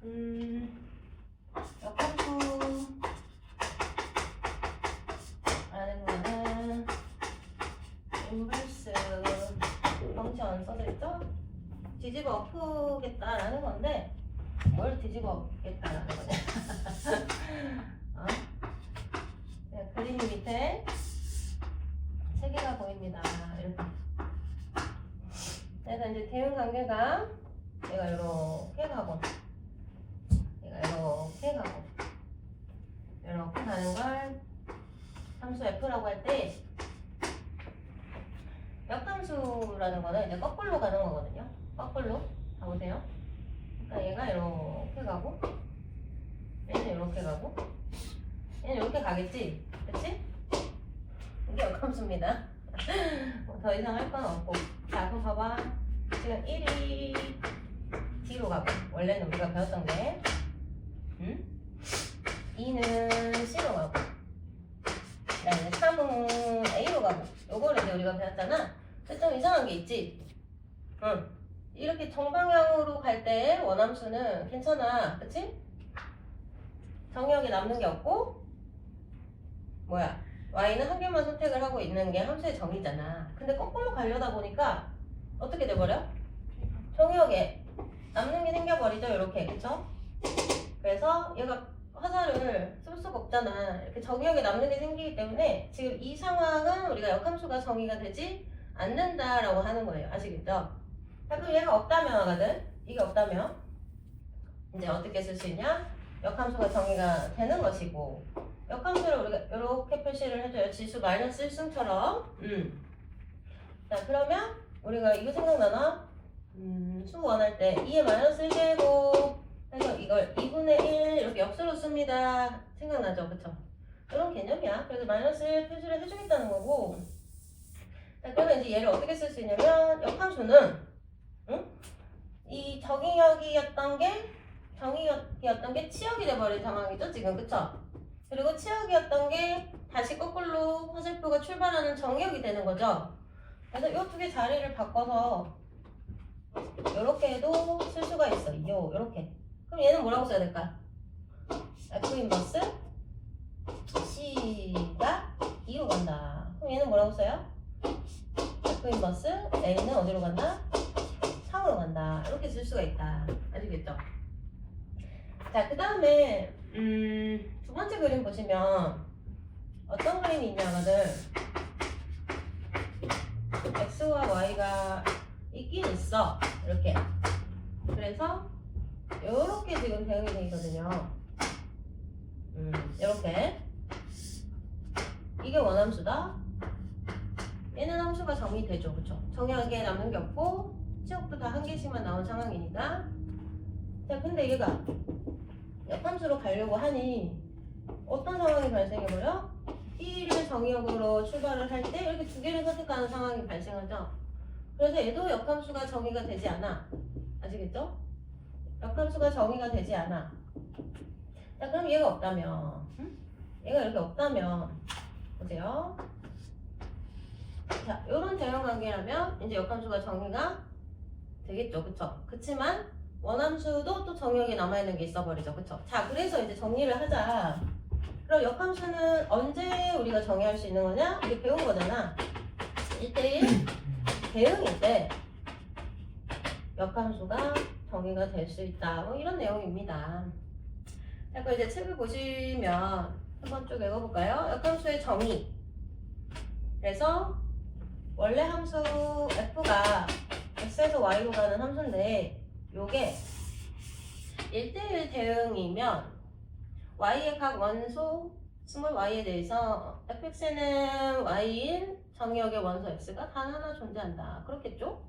역함수라는 거는 인버스 펑션 써져있죠? 뒤집어 엎으겠다라는 건데 뭘 뒤집어 엎겠다라는 거냐? 그림 밑에 세 개가 보입니다. 이렇게. 그래서 이제 대응 관계가 얘가 이렇게 가고 얘가 이렇게 가고 이렇게 가는 걸 함수 F라고 할 때 역함수라는 거는 이제 거꾸로 가는 거거든요. 거꾸로 가보세요. 그러니까 얘가 이렇게 가고 얘는 이렇게 가고 얘는 이렇게 가겠지? 그치? 이게 역함수입니다. 더 이상 할 건 없고. 자, 그럼 봐봐. 지금 1이 D로 가고, 원래는 우리가 배웠던 게, 2는 C로 가고, 그다음에 3은 A로 가고, 요거를 이제 우리가 배웠잖아. 근데 좀 이상한 게 있지? 이렇게 정방향으로 갈 때 원함수는 괜찮아. 그치? 정의역에 남는 게 없고, 뭐야? y는 한 개만 선택을 하고 있는 게 함수의 정의잖아. 근데 거꾸로 가려다 보니까 어떻게 돼버려? 정의역에 남는 게 생겨버리죠. 이렇게. 그쵸? 그래서 얘가 화살을 쓸 수가 없잖아. 이렇게 정의역에 남는 게 생기기 때문에 지금 이 상황은 우리가 역함수가 정의가 되지 않는다라고 하는 거예요. 아시겠죠? 자, 그럼 얘가 없다면 하거든. 이게 없다면 이제 어떻게 쓸 수 있냐? 역함수가 정의가 되는 것이고 역함수를 우리가 이렇게 표시를 해줘요. 지수 마이너스 1승처럼. 자, 그러면 우리가 이거 생각나나? 수 원할 때 2의 마이너스 1제곱 해서 이걸 2분의 1 이렇게 역수로 씁니다. 생각나죠? 그쵸? 이런 개념이야. 그래서 마이너스 1 표시를 해주겠다는 거고. 자, 그러면 이제 얘를 어떻게 쓸 수 있냐면 역함수는 이 정의역이었던 게 치역이 돼버린 상황이죠. 지금. 그쵸? 그리고 치역이었던 게 다시 거꾸로 화살표가 출발하는 정역이 되는 거죠. 그래서 이 두 개 자리를 바꿔서 이렇게 해도 쓸 수가 있어요. 이렇게. 그럼 얘는 뭐라고 써야 될까? F 인버스 C가 2로 간다. 그럼 얘는 뭐라고 써요? F 인버스 A는 어디로 간다? 3으로 간다. 이렇게 쓸 수가 있다. 아시겠죠? 자, 그 다음에 두 번째 그림 보시면 어떤 그림이 있냐거든. x와 y가 있긴 있어. 이렇게. 그래서 이렇게 지금 대응이 되어 있거든요. 이렇게. 이게 원함수다. 얘는 함수가 정의되죠. 그쵸? 정의하게 남는 게 없고 치역도 다 한 개씩만 나온 상황이니까. 자, 근데 얘가 역함수로 가려고 하니 어떤 상황이 발생해버려? B를 정의역으로 출발을 할 때 이렇게 두 개를 선택하는 상황이 발생하죠. 그래서 얘도 역함수가 정의가 되지 않아. 아시겠죠? 역함수가 정의가 되지 않아. 자, 그럼 얘가 없다면 얘가 이렇게 없다면 보세요. 자, 요런 대응 관계라면 이제 역함수가 정의가 되겠죠. 그쵸? 그치만 원함수도 또 정의역에 남아있는 게 있어버리죠. 그쵸? 자, 그래서 이제 정리를 하자. 그럼 역함수는 언제 우리가 정의할 수 있는 거냐? 이게 배운 거잖아. 1대1 대응일 때 역함수가 정의가 될 수 있다. 뭐 이런 내용입니다. 자, 그럼 이제 책을 보시면 한번 쭉 읽어볼까요? 역함수의 정의. 그래서 원래 함수 f가 x에서 y로 가는 함수인데 요게 1대1 대응이면 y의 각 원소 스몰 y에 대해서 fx는 y인 정의역의 원소 x가 단 하나 존재한다. 그렇겠죠?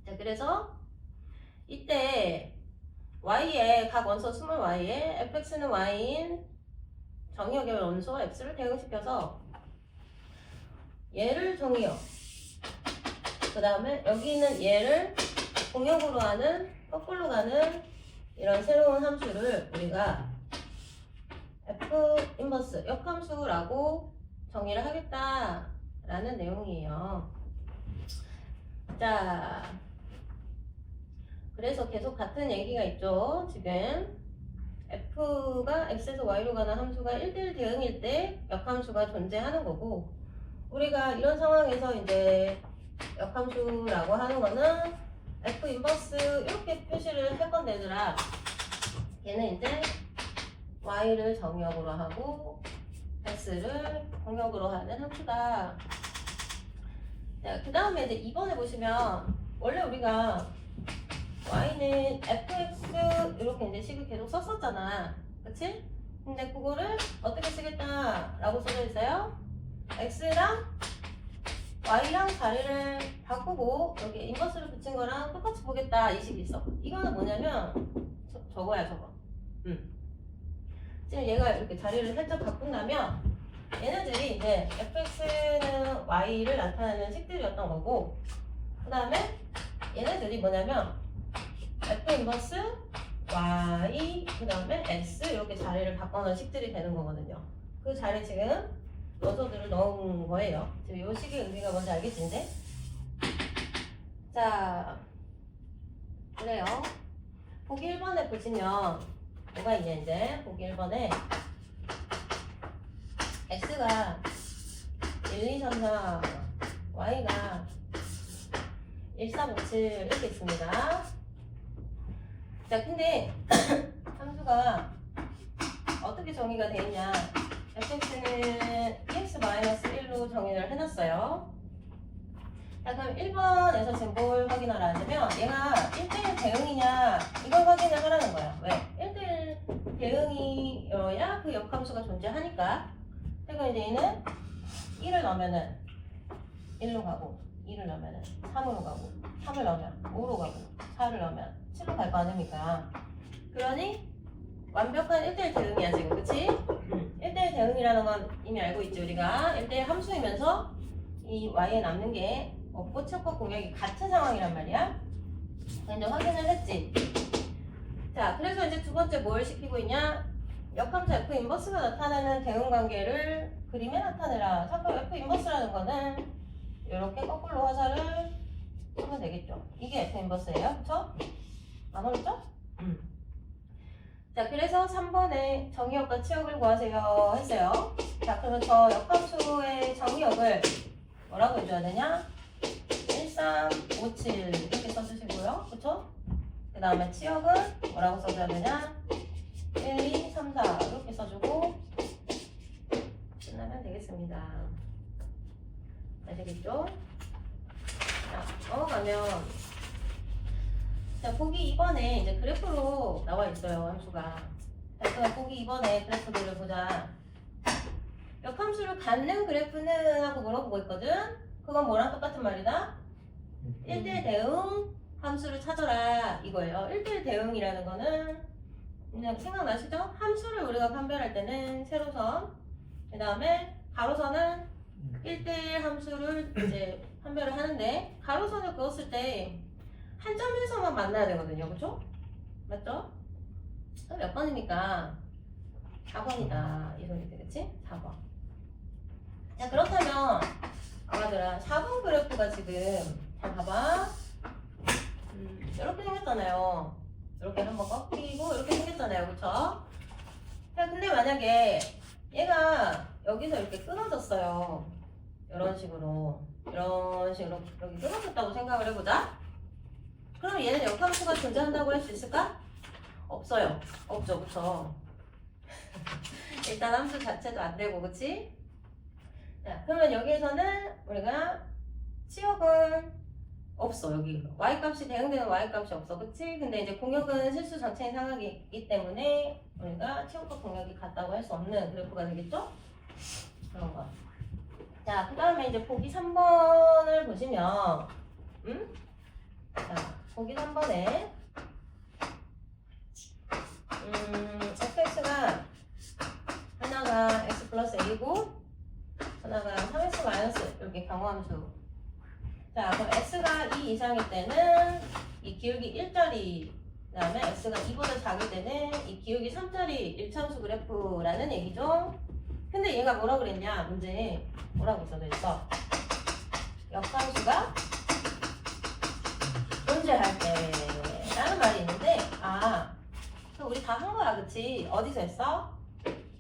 자, 그래서 이때 y의 각 원소 스몰 y에 fx는 y인 정의역의 원소 x를 대응시켜서 얘를 정의역, 그 다음에 여기 있는 얘를 공역으로 하는 거꾸로 가는 이런 새로운 함수를 우리가 F 인버스 역함수라고 정의를 하겠다라는 내용이에요. 자, 그래서 계속 같은 얘기가 있죠. 지금 f가 x에서 y로 가는 함수가 1대1 대응일 때 역함수가 존재하는 거고, 우리가 이런 상황에서 이제 역함수라고 하는 거는 f 인버스 이렇게 표시를 할 건데, 얘들아 얘는 이제 y를 정역으로 하고 x를 공역으로 하는 함수다. 자, 그 다음에 이제 2번에 보시면 원래 우리가 y는 fx 이렇게 이제 식을 계속 썼었잖아, 그치? 근데 그거를 어떻게 쓰겠다라고 써져 있어요? x랑 y랑 자리를 바꾸고 여기 인버스를 붙인 거랑 똑같이 보겠다, 이 식이 있어. 이거는 뭐냐면 저거야, 저거. 지금 얘가 이렇게 자리를 살짝 바꾼다면 얘네들이 이제 fx는 y를 나타내는 식들이었던 거고, 그 다음에 얘네들이 뭐냐면 f 인버스 y 그 다음에 x 이렇게 자리를 바꿔놓은 식들이 되는 거거든요. 그 자리에 지금 요소들을 넣은 거예요. 지금 요 식의 의미가 뭔지 알겠지 이제? 자, 그래요. 보기 1번에 보시면 뭐가 있냐, 이제 보기 1번에 x가 1, 2, 3, 4 y가 1, 4, 5, 7 이렇게 있습니다. 자, 근데 함수가 어떻게 정의가 되어 있냐, fx는 ex-1로 정의를 해놨어요. 자, 그럼 1번에서 지금 뭘 확인하라 하냐면 얘가 1대1 대응이냐 이걸 확인을 하라는 거야. 왜? 1대1 대응이어야 그 역함수가 존재하니까. 그러니까 이제 얘는 1을 넣으면은 1로 가고, 2를 넣으면은 3으로 가고, 3을 넣으면 5로 가고, 4를 넣으면 7로 갈 거 아닙니까? 그러니 완벽한 1대1 대응이야 지금, 그치? 1대1 대응이라는 건 이미 알고 있지 우리가. 1대1 함수이면서 이 y에 남는 게 없고 척과 공역이 같은 상황이란 말이야. 이제 확인을 했지. 자, 그래서 이제 두 번째 뭘 시키고 있냐? 역함수 f 인버스가 나타내는 대응 관계를 그림에 나타내라. 자꾸 f 인버스라는 거는 이렇게 거꾸로 화살을 쓰면 되겠죠. 이게 f 인버스예요, 그쵸? 안 어렵죠? 자, 그래서 3번에 정의역과 치역을 구하세요 했어요. 자, 그러면 저 역함수의 정의역을 뭐라고 해줘야 되냐? 1, 3, 5, 7 이렇게 써주시고요, 그쵸? 그 다음에 치역은 뭐라고 써줘야 되냐? 1, 2, 3, 4 이렇게 써주고 끝나면 되겠습니다. 아시겠죠? 자, 넘어가면, 자, 보기 2번에 이제 그래프로 나와 있어요, 함수가. 자, 그럼 보기 2번에 그래프들을 보자. 역함수를 갖는 그래프는 하고 물어보고 있거든? 그건 뭐랑 똑같은 말이다? 1대1 대응 함수를 찾아라 이거예요. 1대1 대응이라는 거는 그냥 생각나시죠? 함수를 우리가 판별할 때는 세로선, 그 다음에 가로선은 1대1 함수를 이제 판별을 하는데, 가로선을 그었을 때 한 점에서만 만나야 되거든요, 그쵸? 맞죠? 몇 번입니까? 4번이다 이 소리지, 그치? 4번. 자, 그렇다면 아마들아 4번 그래프가 지금 잘 봐봐. 이렇게 생겼잖아요. 이렇게 한번 꺾이고 이렇게 생겼잖아요, 그쵸? 자, 근데 만약에 얘가 여기서 이렇게 끊어졌어요. 이런 식으로 여기 끊어졌다고 생각을 해보자. 그럼 얘는 역함수가 존재한다고 할 수 있을까? 없어요. 없죠, 그쵸? 일단 함수 자체도 안 되고, 그치? 자, 그러면 여기에서는 우리가 치역은 없어. 여기 y값이 대응되는 y값이 없어, 그치? 근데 이제 공역은 실수 전체인 상황이기 때문에 우리가 치역과 공역이 같다고 할 수 없는 그래프가 되겠죠? 그런 거. 자, 그 다음에 이제 보기 3번을 보시면, 자, 보기 3번에 fx가 하나가 x 플러스 a고 하나가 3x 마이너스 이렇게 경우함수. 자, 그럼 x가 2 이상일 때는 이 기울기 1짜리, 그 다음에 x가 2보다 작을 때는 이 기울기 3짜리 일참수 그래프라는 얘기죠. 근데 얘가 뭐라 그랬냐, 문제에 뭐라고 써져 있어? 역함수가 존재할 때랑 우리 다 한 거야, 그치? 어디서 했어?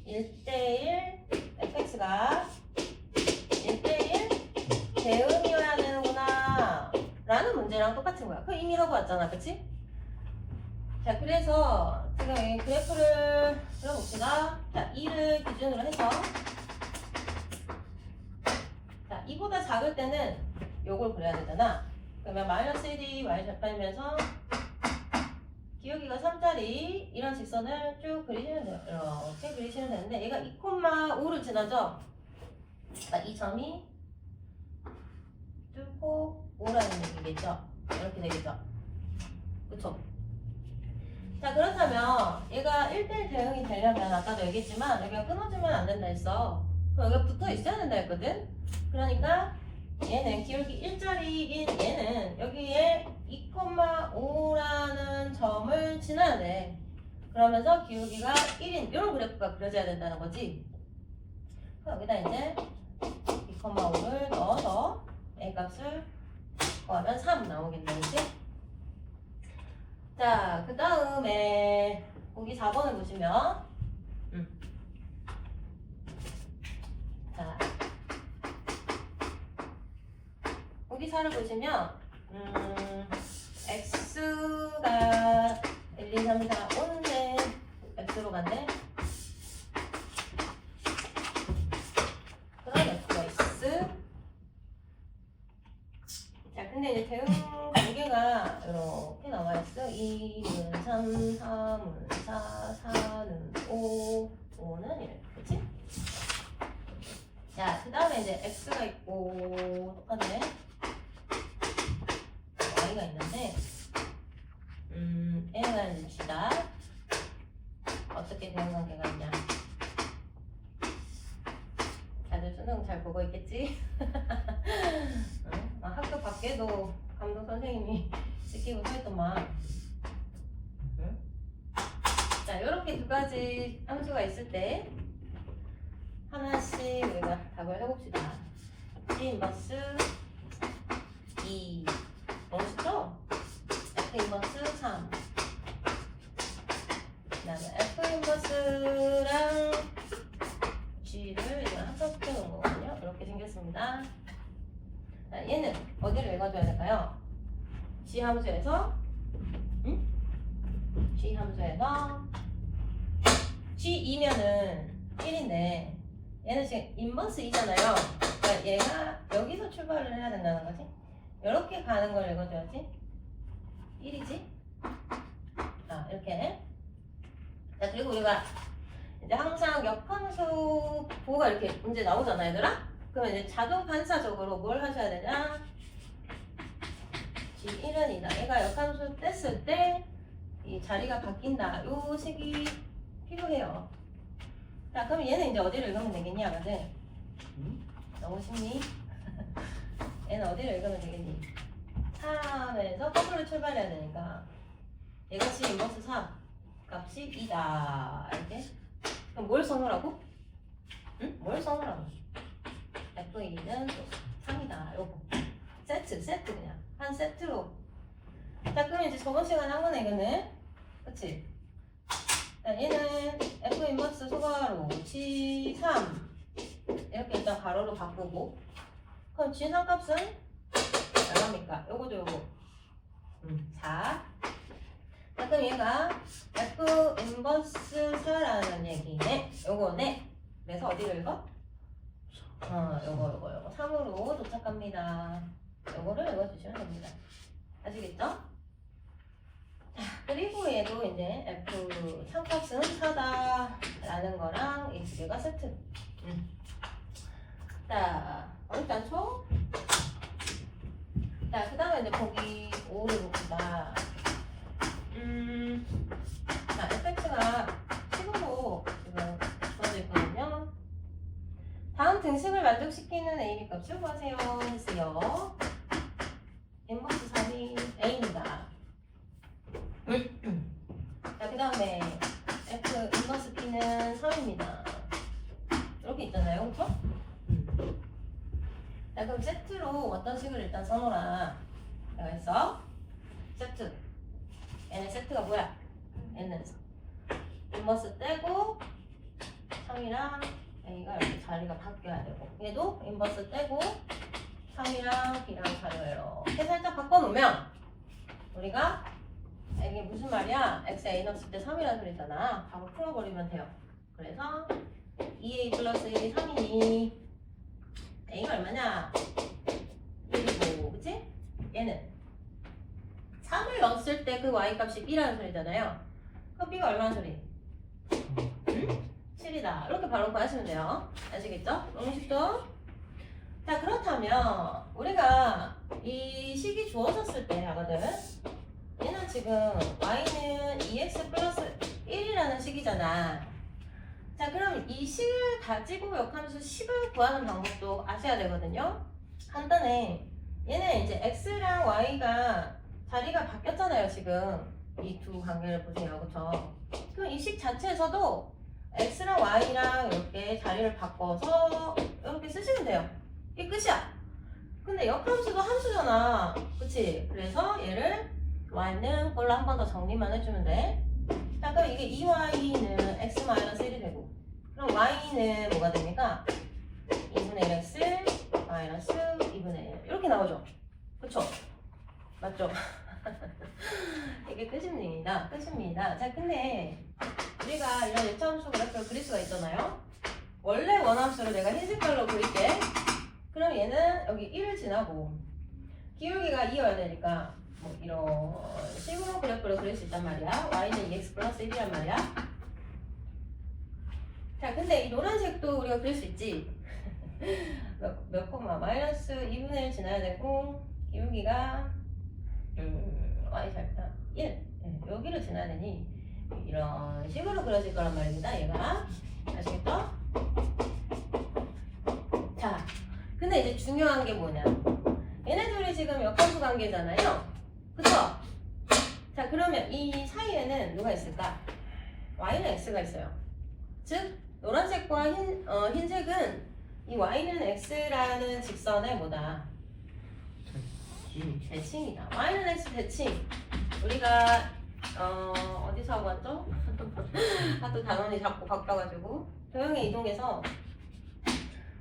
1대1 fx가 1대1 대응이어야 되는구나 라는 문제랑 똑같은 거야. 그거 이미 하고 왔잖아, 그치? 자, 그래서 지금 이 그래프를 그려봅시다. 자, 2를 기준으로 해서 자, 2보다 작을 때는 요걸 그려야 되잖아. 그러면 마이너스 1이 y-면서 기울기가 3짜리 이런 직선을 쭉 그리시면 돼요. 이렇게 그리시면 되는데 얘가 2,5를 지나죠? 그러니까 이 점이 뚫고 5라는 얘기겠죠? 이렇게 되겠죠? 그쵸? 자, 그렇다면 얘가 1대1 대응이 되려면 아까도 얘기했지만 여기가 끊어지면 안 된다 했어. 그럼 여기가 붙어 있어야 된다 했거든? 그러니까 얘는 기울기 1짜리인 얘는 여기에 2,5라는 점을 지나야 돼. 그러면서 기울기가 1인 이런 그래프가 그려져야 된다는 거지. 여기다 이제 2,5를 넣어서 A 값을 구하면 3 나오겠네, 그치? 자, 그 다음에 보기 4번을 보시면 자, 보기 4를 보시면 x가 1, 2, 3, 4, 5인데 x로 갔네. 그럼 x가 x. 자, 근데 이제 대응 관계가 이렇게 나와 있어. 2는 3, 3은 4, 4는 5, 5는 1. 그치? 자, 그 다음에 이제 x가 있고 똑같네. y가 있는데 얘가 이제 주다. 어떻게 대응 관계가 있냐? 다들 수능 잘 보고 있겠지? 학교 밖에도 감독 선생님이 시키고 서있더만. 자, 이렇게 두 가지 함수가 있을 때 하나씩 우리가 답을 해봅시다. G 인버스 2 너무 쉽죠? F 인버스 3 그 다음에 F 인버스랑 G를 이제 합성시켜 놓은 거거든요. 이렇게 생겼습니다. 자, 얘는 어디를 읽어줘야 될까요? G 함수에서 G 함수에서 G2면은 1인데 얘는 지금 인버스 2잖아요. 그러니까 얘가 여기서 출발을 해야 된다는 거지. 이렇게 가는 걸 읽어줘야지. 1이지? 아, 이렇게. 자, 그리고 우리가 이제 항상 역함수 보호가 이렇게 문제 나오잖아, 얘들아? 그러면 이제 자동 반사적으로 뭘 하셔야 되냐? G1은 이다. 얘가 역함수 뗐을 때 이 자리가 바뀐다. 요 식이 필요해요. 자, 그럼 얘는 이제 어디를 읽으면 되겠니, 아가들? 너무 쉽니? 얘는 어디를 읽으면 되겠니? 3에서 거꾸로 출발해야 되니까 얘같이 인버스 3 값이 2다. 이렇게. 그럼 뭘 써놓으라고? 응? 뭘 써놓으라고? F2는 3이다. 요거. 세트 그냥. 한 세트로. 자, 그럼 이제 저번 시간에 한 거네, 이거는. 그치? 자, 얘는 F 인버스 소가로 G3 이렇게 일단 가로로 바꾸고 그럼 G3 값은 얼마입니까? 요거도 요거 4. 자, 그럼 얘가 F 인버스 4라는 얘기네. 요거네. 그래서 어디를 읽어? 요거 3으로 도착합니다. 요거를 읽어주시면 됩니다. 아시겠죠? 그리고 얘도 이제 F 3값은 4다라는 거랑 이 두 개가 세트. 자, 어렵지 않죠? 자, 그 다음에 이제 보기 5를 봅시다. 자, fx가 식으로 지금 주어져 있거든요. 다음 등식을 만족시키는 a, b 값을 구하세요 했어요. 인버스 3이 a입니다. 자, 그 다음에 F 인버스 B는 3입니다. 이렇게 있잖아요, 그쵸? 자, 그럼 세트로 어떤 식을 일단 써놓으라. 내가 했어. 세트. 얘는 세트가 뭐야? 얘는 인버스 떼고 3이랑 A가 이렇게 자리가 바뀌어야 되고 얘도 인버스 떼고 3이랑 B랑 자리가 이렇게 살짝 바꿔놓으면 우리가 이게 무슨 말이야? x a 넣었을 때 3이라는 소리잖아. 바로 풀어버리면 돼요. 그래서 2a 플러스 1이 3이니 a가 얼마냐? 1이고 그치? 얘는 3을 넣었을 때 그 y 값이 b라는 소리잖아요. 그럼 b가 얼마나 소리? 7이다. 이렇게 바로 구하시면 돼요. 아시겠죠? 너무 쉽죠? 자, 그렇다면 우리가 이 식이 주어졌을 때 하거든. 얘는 지금 y는 2x 플러스 1이라는 식이잖아. 자, 그럼 이 식을 가지고 역함수 10을 구하는 방법도 아셔야 되거든요. 간단해. 얘는 이제 x랑 y가 자리가 바뀌었잖아요, 지금. 이 두 관계를 보세요. 그쵸? 그럼 이 식 자체에서도 x랑 y랑 이렇게 자리를 바꿔서 이렇게 쓰시면 돼요. 이게 끝이야. 근데 역함수도 함수잖아. 그치? 그래서 얘를 y는 걸로 한 번 더 정리만 해주면 돼. 자, 그럼 이게 2y는 x-1이 되고 그럼 y는 뭐가 됩니까? 2분의 1x 마이너스 2분의 1 이렇게 나오죠? 그쵸? 맞죠? 이게 끝입니다. 끝입니다. 자, 근데 우리가 이런 일차함수 그래프를 그릴 수가 있잖아요. 원래 원함수를 내가 흰 색깔로 그릴게. 그럼 얘는 여기 1을 지나고 기울기가 2여야 되니까 뭐 이런 식으로 그래프를 그릴 수 있단 말이야. y는 2x 플러스 1이란 말이야. 자, 근데 이 노란색도 우리가 그릴 수 있지. 몇 콤마 마이너스 2분의 1 지나야 되고 기울기가 y절편 1 여기를 지나야 되니 이런 식으로 그려질 거란 말입니다. 얘가 아시겠죠? 자, 근데 이제 중요한 게 뭐냐? 얘네들이 지금 역함수 관계잖아요. 그쵸? 자, 그러면 이 사이에는 누가 있을까? y는 x가 있어요. 즉 노란색과 흰색은 이 y는 x라는 직선의 뭐다? 대칭이다. y는 x 대칭. 우리가 어디서 하고 왔죠? 하도 단원이 자꾸 바뀌어가지고 조용히 이동해서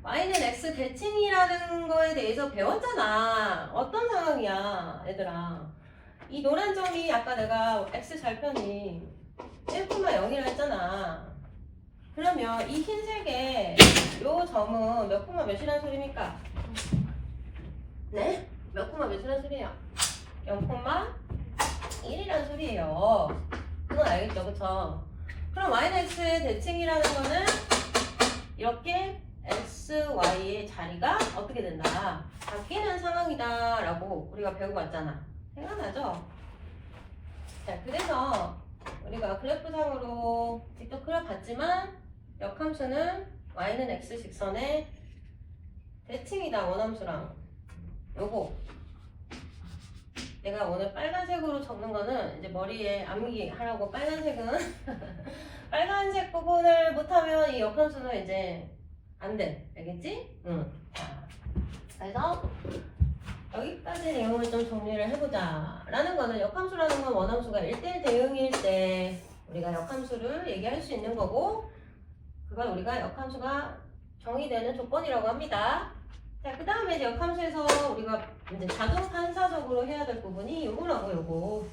y는 x 대칭이라는 거에 대해서 배웠잖아. 어떤 상황이야, 얘들아? 이 노란 점이 아까 내가 x 절편이 1,0이라 했잖아. 그러면 이 흰색의 요 점은 몇 콤마 몇이라는 소리입니까? 네? 몇 콤마 몇이라는 소리예요? 0,1이라는 소리예요. 그건 알겠죠, 그쵸? 그럼 y는 x의 대칭이라는 거는 이렇게 x, y의 자리가 어떻게 된다? 바뀌는 상황이다 라고 우리가 배우고 왔잖아. 생각나죠? 자, 그래서 우리가 그래프상으로 직접 그려봤지만 역함수는 y는 x 직선의 대칭이다. 원함수랑 요거 내가 오늘 빨간색으로 적는 거는 이제 머리에 암기 하라고 빨간색은 빨간색 부분을 못하면 이 역함수는 이제 안 돼. 알겠지? 응. 자, 그래서 여기까지 내용을 좀 정리를 해보자. 라는 거는 역함수라는 건 원함수가 1대1 대응일 때 우리가 역함수를 얘기할 수 있는 거고 그걸 우리가 역함수가 정의되는 조건이라고 합니다. 자, 그 다음에 이제 역함수에서 우리가 이제 자동 판사적으로 해야 될 부분이 요거라고 요거.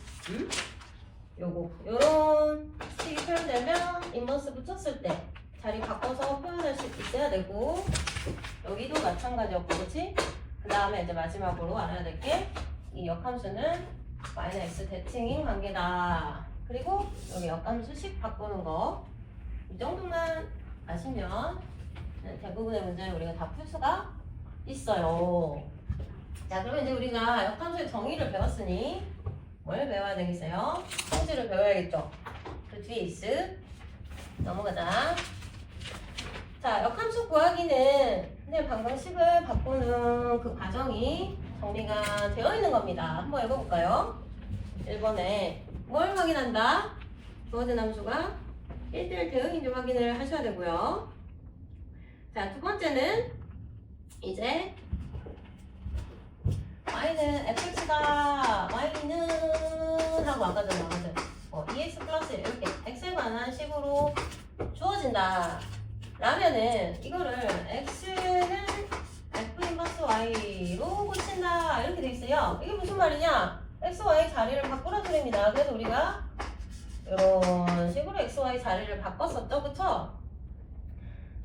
요런 식이 표현되면 인버스 붙였을 때 자리 바꿔서 표현할 수 있어야 되고 여기도 마찬가지였고 그치? 그 다음에 이제 마지막으로 알아야 될 게 이 역함수는 y는 x 대칭인 관계다. 그리고 여기 역함수식 바꾸는 거 이 정도만 아시면 대부분의 문제를 우리가 다 풀 수가 있어요. 자, 그러면 이제 우리가 역함수의 정의를 배웠으니 뭘 배워야 되겠어요? 성질을 배워야겠죠? 그 뒤에 있을 넘어가자. 자, 역함수 구하기는 근데 방정식을 바꾸는 그 과정이 정리가 되어 있는 겁니다. 한번 읽어볼까요? 1번에 뭘 확인한다? 주어진 함수가 1대1 대응인지 확인을 하셔야 되고요. 자, 두 번째는 이제 y는 fx다. y는 하고 아까 전에 나왔어요. 2x 플러스 1 이렇게 x에 관한 식으로 주어진다 라면은 이거를 x는 f 인버스 y로 고친다 이렇게 돼 있어요. 이게 무슨 말이냐? x, y 자리를 바꾸라 소리입니다. 그래서 우리가 이런 식으로 x, y 자리를 바꿨었죠, 그쵸?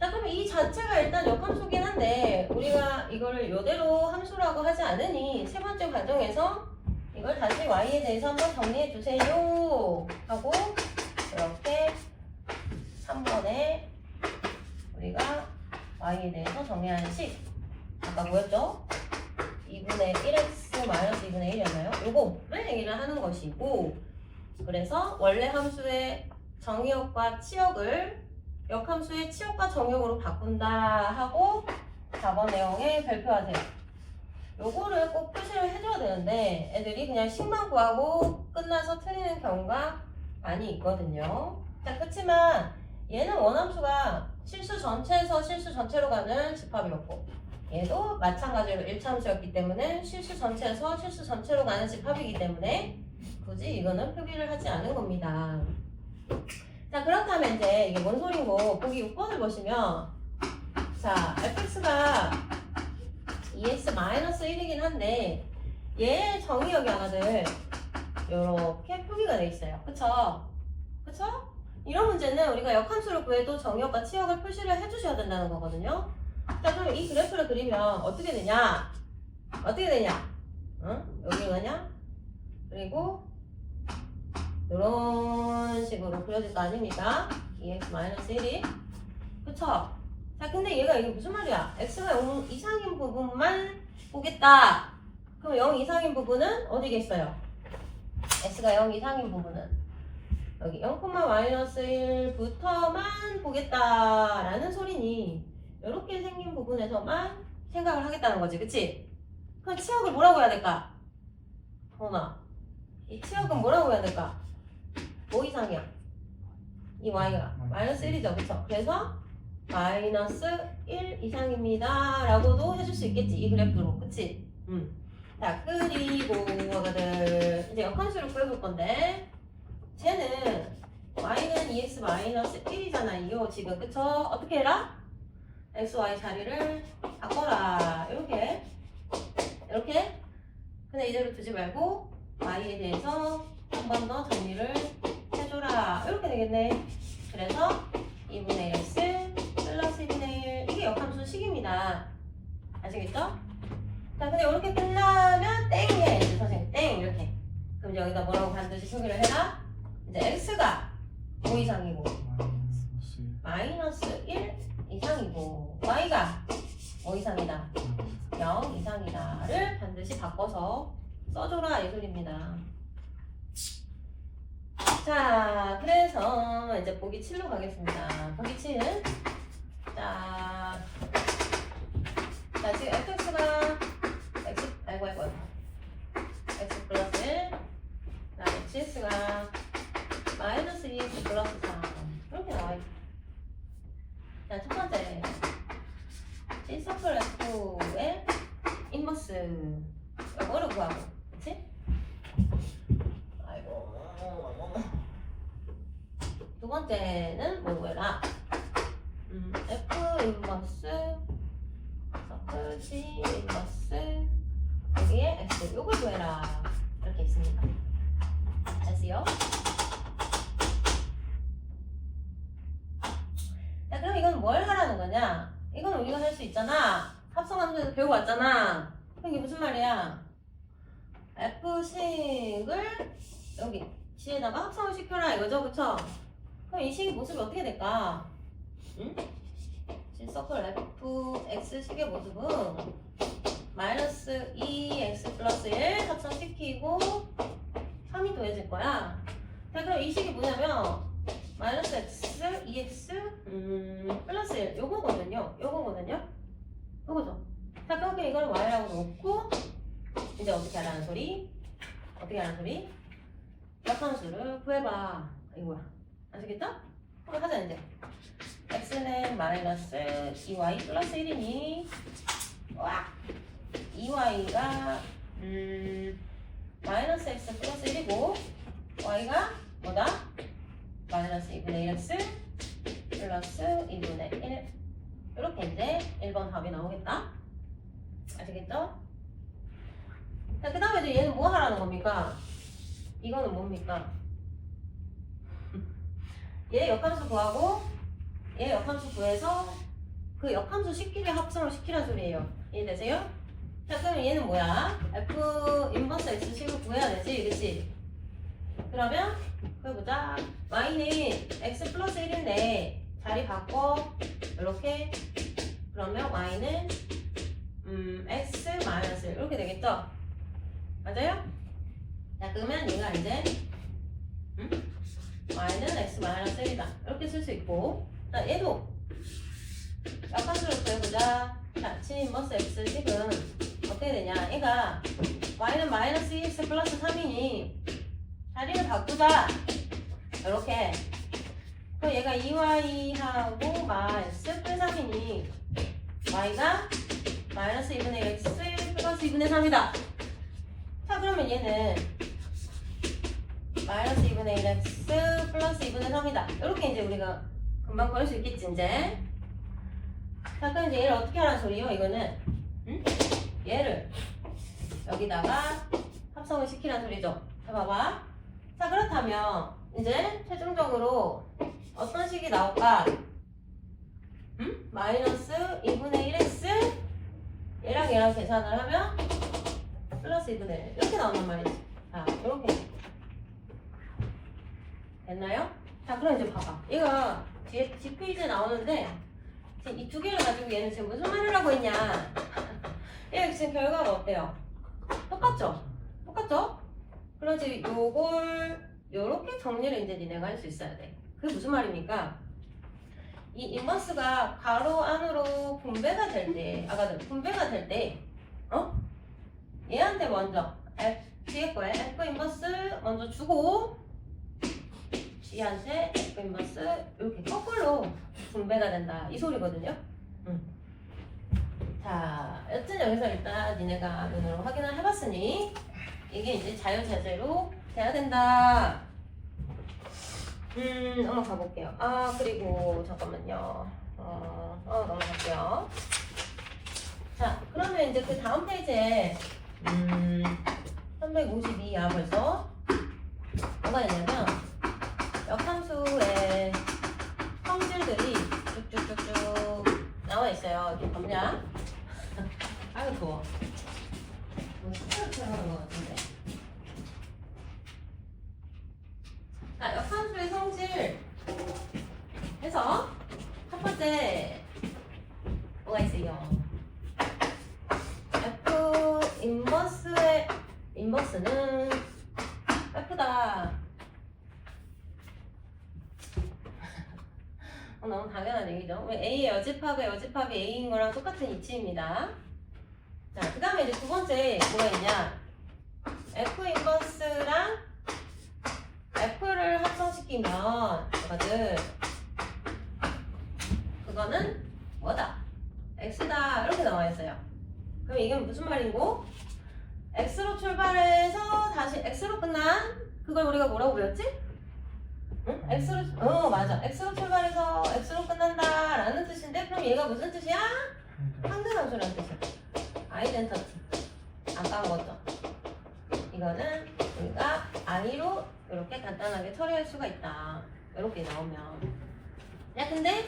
자, 그럼 이 자체가 일단 역함수긴 한데 우리가 이거를 이대로 함수라고 하지 않으니 세 번째 과정에서 이걸 다시 y에 대해서 한번 정리해 주세요 하고 이렇게 3번에 우리가 y에 대해서 정리하는 식 아까 뭐였죠? 2분의 1x 마이너스 2분의 1이었나요? 요거를 얘기를 하는 것이고 그래서 원래 함수의 정의역과 치역을 역함수의 치역과 정의역으로 바꾼다 하고 4번 내용에 별표하세요. 요거를 꼭 표시를 해줘야 되는데 애들이 그냥 식만 구하고 끝나서 틀리는 경우가 많이 있거든요. 자, 그렇지만 얘는 원함수가 실수 전체에서 실수 전체로 가는 집합이었고 얘도 마찬가지로 1차함수였기 때문에 실수 전체에서 실수 전체로 가는 집합이기 때문에 굳이 이거는 표기를 하지 않은 겁니다. 자, 그렇다면 이제 이게 뭔 소린고 보기 6번을 보시면 자, fx가 2x-1이긴 한데 얘 정의역이 아가들 이렇게 표기가 돼 있어요. 그쵸? 그쵸? 이런 문제는 우리가 역함수를 구해도 정의역과 치역을 표시를 해주셔야 된다는 거거든요. 자, 그럼 이 그래프를 그리면 어떻게 되냐? 어떻게 되냐? 응? 여기 가냐? 그리고 이런 식으로 그려질 거 아닙니까? 2x-1이 그쵸? 자, 근데 얘가 이게 무슨 말이야? x가 0 이상인 부분만 보겠다. 그럼 0 이상인 부분은 어디겠어요? x가 0 이상인 부분은 여기 0,-1부터만 보겠다라는 소리니 이렇게 생긴 부분에서만 생각을 하겠다는 거지, 그치? 그럼 치역을 뭐라고 해야 될까? 도나 이 치역은 뭐라고 해야 될까? 뭐 이상이야? 이 y가 마이너스 1이죠, 그쵸? 그래서 마이너스 1 이상입니다 라고도 해줄 수 있겠지, 이 그래프로, 그치? 자, 그리고 이제 역함수를 구해볼 건데 쟤는 y는 2x-1이잖아요 지금, 그쵸? 어떻게 해라? x, y 자리를 바꿔라 이렇게 근데 이대로 두지 말고 y에 대해서 한 번 더 정리를 해줘라 이렇게 되겠네. 그래서 2분의 x 플러스 2분의 1 이게 역함수 식입니다. 아시겠죠? 자, 근데 이렇게 끝나면 땡이야 이제 선생님 땡 이렇게. 그럼 여기다 뭐라고 반드시 표기를 해라? 이제 x가 5 이상이고 마이너스 1 이상이고 y가 5 이상이다 0 이상이다를 반드시 바꿔서 써줘라 이 소리입니다. 자, 그래서 이제 보기 7로 가겠습니다. 보기 7은 자, 지금 fx가 x 플러스 1 그다음에 gx가 마이너스 2x 플러스 3 이렇게 나와있죠. 자, 첫 번째 C 서클 F의 인버스 이거를 구하고, 그치? 아이고. 두 번째는 뭐 구해라? F 인버스 서클 G 인버스 여기에 X 요걸 구해라 이렇게 있습니다. 됐어요? 자, 그럼 이건 뭘 하라는 거냐? 이건 우리가 할 수 있잖아. 합성함수에서 배우고 왔잖아. 그럼 이게 무슨 말이야? F식을 여기 C에다가 합성을 시켜라 이거죠, 그쵸? 그럼 이 식의 모습이 어떻게 될까? 응? C 서클 Fx식의 모습은 마이너스 2x 플러스 1 합성시키고 3이 더해질 거야. 자, 그럼 이 식이 뭐냐면 마이너스 x, 2x, 플러스 1 요거거든요. 요거죠. 자, 그렇게 이걸 y라고 놓고 이제 어떻게 하라는 소리? 역함수를 구해봐. 이거야. 아시겠죠? 그럼 하자 이제. x는 마이너스 2y 플러스 1이니 와 2y가 마이너스 x 플러스 1이고 y가 뭐다? 마이너스 2분의 1x 플러스 2분의 1 이렇게 이제 1번 답이 나오겠다. 아시겠죠? 자, 그 다음에 이제 얘는 뭐 하라는 겁니까? 이거는 뭡니까? 얘 역함수 구하고 얘 역함수 구해서 그 역함수 식끼리 합성을 시키란 소리예요. 이해되세요? 자, 그러면 얘는 뭐야? f 인버스 x식을 구해야 되지, 그치? 그러면 보자. y는 x 플러스 1인데 자리 바꿔 이렇게. 그러면 y는 x 마이너스 1 이렇게 되겠죠? 맞아요? 자, 그러면 얘가 이제 y는 x 마이너스 1이다 이렇게 쓸 수 있고, 자, 얘도 역함수를 구해보자. 자, 진인버스 x식은 어떻게 되냐? 얘가 y는 마이너스 2x 플러스 3이니 자리를 바꾸자 이렇게. 그럼 얘가 2y하고 x 플러스 3이니 y가 마이너스 2분의 x 플러스 2분의 3이다. 자, 그러면 얘는 마이너스 2분의 1x 플러스 2분의 3이다 이렇게 이제 우리가 금방 구할 수 있겠지 이제. 자, 그럼 이제 얘를 어떻게 하라는 소리요? 이거는 얘를 여기다가 합성을 시키라는 소리죠. 자, 봐봐. 자, 그렇다면 이제 최종적으로 어떤 식이 나올까? 마이너스 2분의 1x 얘랑 얘랑 계산을 하면 플러스 2분의 1 이렇게 나온단 말이지. 자, 이렇게 됐나요? 자, 그럼 이제 봐봐. 얘가 뒤에 뒷페이지에 나오는데 지금 이 두 개를 가지고 얘는 지금 무슨 말을 하고 있냐? 얘 지금 결과가 어때요? 똑같죠? 똑같죠? 그렇지. 요걸 요렇게 정리를 이제 니네가 할 수 있어야 돼. 그게 무슨 말입니까? 이 인버스가 가로 안으로 분배가 될 때, 아까 분배가 될 때, 얘한테 먼저 뒤에 거에 F 인버스 먼저 주고 G한테 F 인버스 이렇게 거꾸로 분배가 된다 이 소리거든요. 자, 여튼 여기서 일단 니네가 눈으로 확인을 해봤으니 이게 이제 자유자재로 돼야 된다. 한번 가볼게요. 아, 그리고 잠깐만요. 넘어갈게요. 자, 그러면 이제 그 다음 페이지에 352야 벌써. 뭐가 있냐면 역함수의 성질들이 쭉쭉쭉쭉 나와 있어요. 이렇게 보면 아유 더워. 뭐 스트레스를 하는 것 같은데. 자, 역함수의 성질 해서 첫 번째 뭐가 있어요? F 인버스의 인버스는 F다. 너무 당연한 얘기죠. A의 여집합의 여집합이 A인 거랑 똑같은 이치입니다. 자, 그 다음에 이제 두 번째 뭐가 있냐? F 인버스랑 F를 합성시키면 그거는 뭐다? X다 이렇게 나와 있어요. 그럼 이게 무슨 말이고? X로 출발해서 다시 X로 끝난 그걸 우리가 뭐라고 배웠지? 응? X로 맞아. X로 출발해서 X로 끝난다 라는 뜻인데, 그럼 얘가 무슨 뜻이야? 상대함수라는 뜻이야. 아이덴터티. 안 까먹었죠? 이거는 우리가 I로 이렇게 간단하게 처리할 수가 있다. 이렇게 나오면. 야, 근데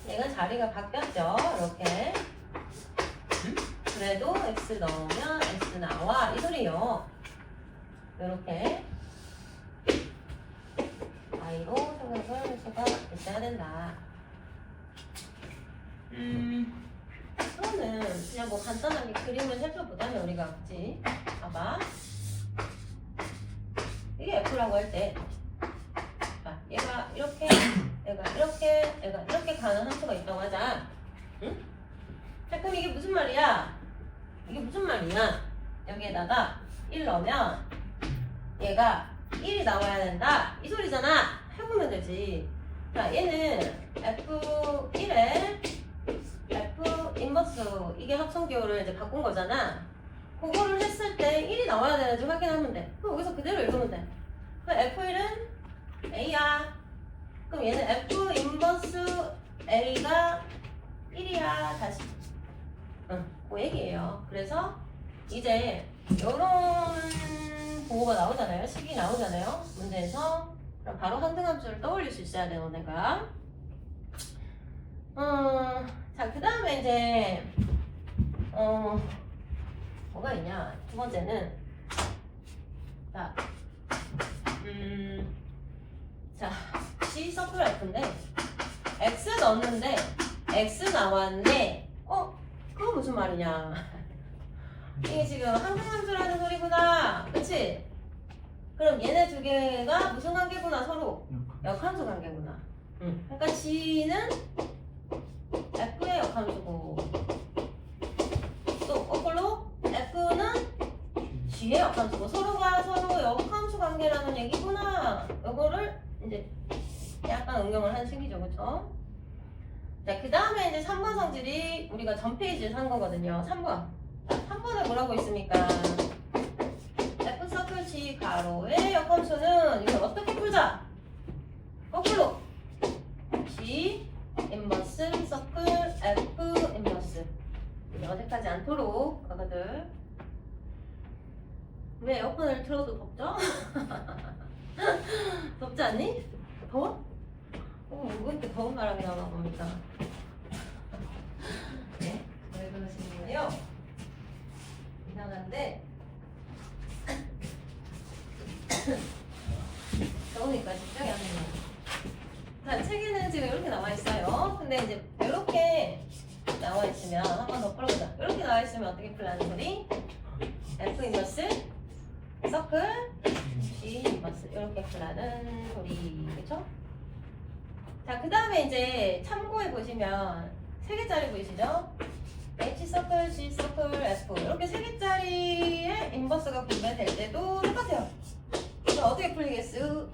얘가 자리가 바뀌었죠. 이렇게. 그래도 X 넣으면 X 나와. 이 소리요. 이렇게 I로 생각을 할 수가 있어야 된다. 그러면 그냥 뭐 간단하게 그림을 살펴보자면 우리가 그치? 봐봐. 이게 F라고 할 때, 얘가 이렇게, 얘가 이렇게, 얘가 이렇게 가는 함수가 있다고 하자. 응? 자, 그럼 이게 무슨 말이야? 이게 무슨 말이야? 여기에다가 1 넣으면 얘가 1이 나와야 된다. 이 소리잖아. 해보면 되지. 자, 얘는 F1에 F 인버스 이게 합성 기호를 이제 바꾼 거잖아. 그거를 했을 때 1이 나와야 되는지 확인하면 돼. 그럼 여기서 그대로 읽으면 돼. 그럼 F1은 A야. 그럼 얘는 F 인버스 A가 1이야. 다시. 그 얘기예요. 그래서 이제 요런 보고가 나오잖아요. 식이 나오잖아요. 문제에서. 그럼 바로 상등함수를 떠올릴 수 있어야 돼요, 내가. 자, 그 다음에 이제, 뭐가 있냐. 두 번째는, 자, 자, C 서클 F인데, X 넣었는데, X 나왔네. 그거 무슨 말이냐. 이게 지금 항등함수라는 소리구나. 그치? 그럼 얘네 두 개가 무슨 관계구나, 서로? 역함수 관계구나. 그러니까 G는 F의 역함수고, 또 거꾸로 F는 G의 역함수고, 서로가 서로 역함수 관계라는 얘기구나. 요거를 이제 약간 응용을 한 식이죠, 그쵸? 자, 그 다음에 이제 3번 성질이 우리가 전 페이지에 산 거거든요. 3번. 3번에 뭐라고 있습니까? F 서클 G 가로의 역함수는 이걸 어떻게 풀자? 거꾸로 G 인버스 서클 F 인버스. 어색하지 않도록 아가들. 왜 에어컨을 틀어도 덥죠? 덥지 않니? 더워? 왜 이렇게 더운 바람이 나오나 봅니다. 네, 왜 그러시는 거예요? 이상한데 더우니까 집중이 안 되네요. 자, 책에는 지금 이렇게 나와 있어요. 근데 이제 이렇게 나와 있으면 한 번 더 풀어보자. 이렇게 나와 있으면 어떻게 풀라는 소리? F 인버스 서클 G 인버스 이렇게 풀라는 소리, 그쵸? 자, 그 다음에 이제 참고해 보시면 3개짜리 보이시죠? H 서클, G 서클, F 이렇게 3개짜리의 인버스가 분배될 때도 똑같아요. 그럼 어떻게 풀리겠어?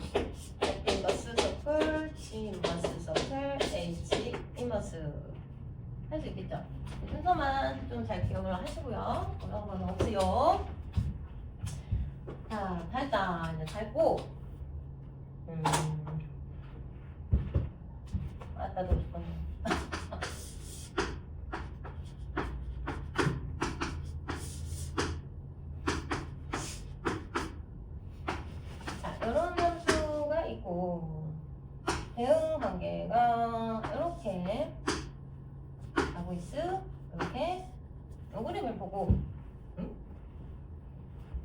F 인버스 서클, G 인버스 서클, H 인버스 할 수 있겠죠? 순서만 좀 잘 기억을 하시고요. 어려운 건 없어요. 자, 다 했다. 이제 다 했고 왔다도 싶었네. 자, 이런 함수가 있고 대응 관계가 이렇게 하고 있어. 이렇게 요 그림을 보고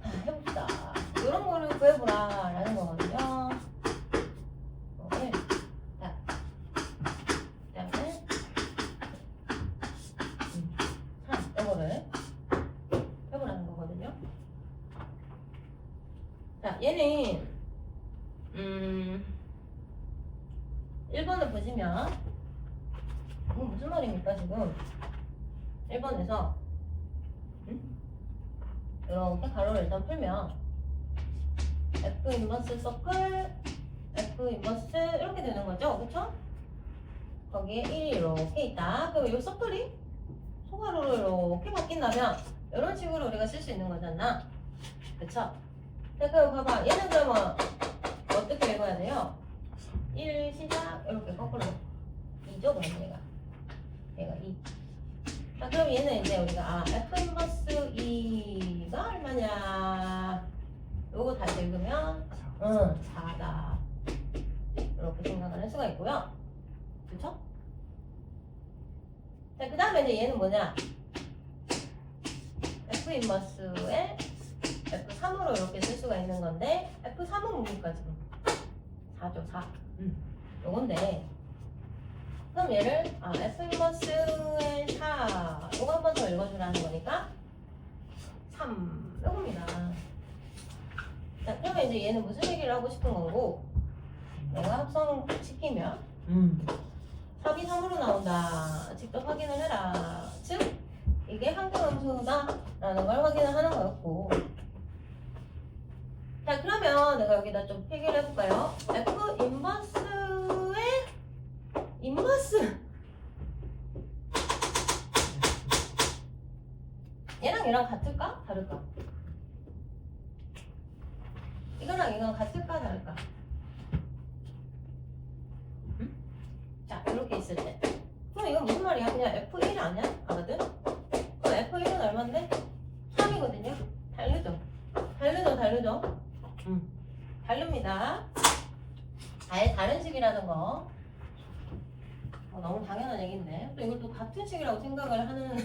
해봅시다. 이런 거를 구해보라 라는 거거든요. 이거를 자, 그다음에 이거를 해보라는 거거든요. 자, 얘는 1번을 보시면 무슨 말입니까 지금? 1번에서 이렇게 가로를 일단 풀면 F 인버스 서클 F 인버스 이렇게 되는 거죠, 그쵸? 거기에 1이 이렇게 있다. 그럼 이 서클이 소가로로 이렇게 바뀐다면 이런 식으로 우리가 쓸 수 있는 거잖아, 그쵸? 자, 그럼 봐봐. 얘는 그러면 어떻게 읽어야 돼요? 1 시작 이렇게 거꾸로 2죠, 그럼 얘가 2. 자, 그럼 얘는 이제 우리가 F 인버스 2가 얼마냐? 요거 다시 읽으면 4다. 이렇게 생각을 할 수가 있고요. 그쵸? 자, 그 다음에 이제 얘는 뭐냐? F 인버스에 F3으로 이렇게 쓸 수가 있는 건데 F3은 뭡니까 지금? 4죠, 4. 요건데 그럼 얘를 F 인버스의 4 요거 한 번 더 읽어주라는 거니까 3 요겁니다. 자, 그러면 이제 얘는 무슨 얘기를 하고 싶은 거고 내가 합성시키면 3이 3으로 나온다. 직접 확인을 해라. 즉 이게 항등함수다 라는 걸 확인을 하는 거였고, 자, 그러면 내가 여기다 좀 필기를 해볼까요? F 인버스의 인버스 얘랑 같을까? 다를까? 이건 이거랑 이건 같을까 다를까? 응? 자, 이렇게 있을 때. 그럼 이건 무슨 말이야? 그냥 F1 아니야? 알거든? 그럼 F1은 얼마인데? 3이거든요? 다르죠? 다르죠? 다릅니다. 아예 다른 식이라는 거. 너무 당연한 얘기인데. 또 이걸 또 같은 식이라고 생각을 하는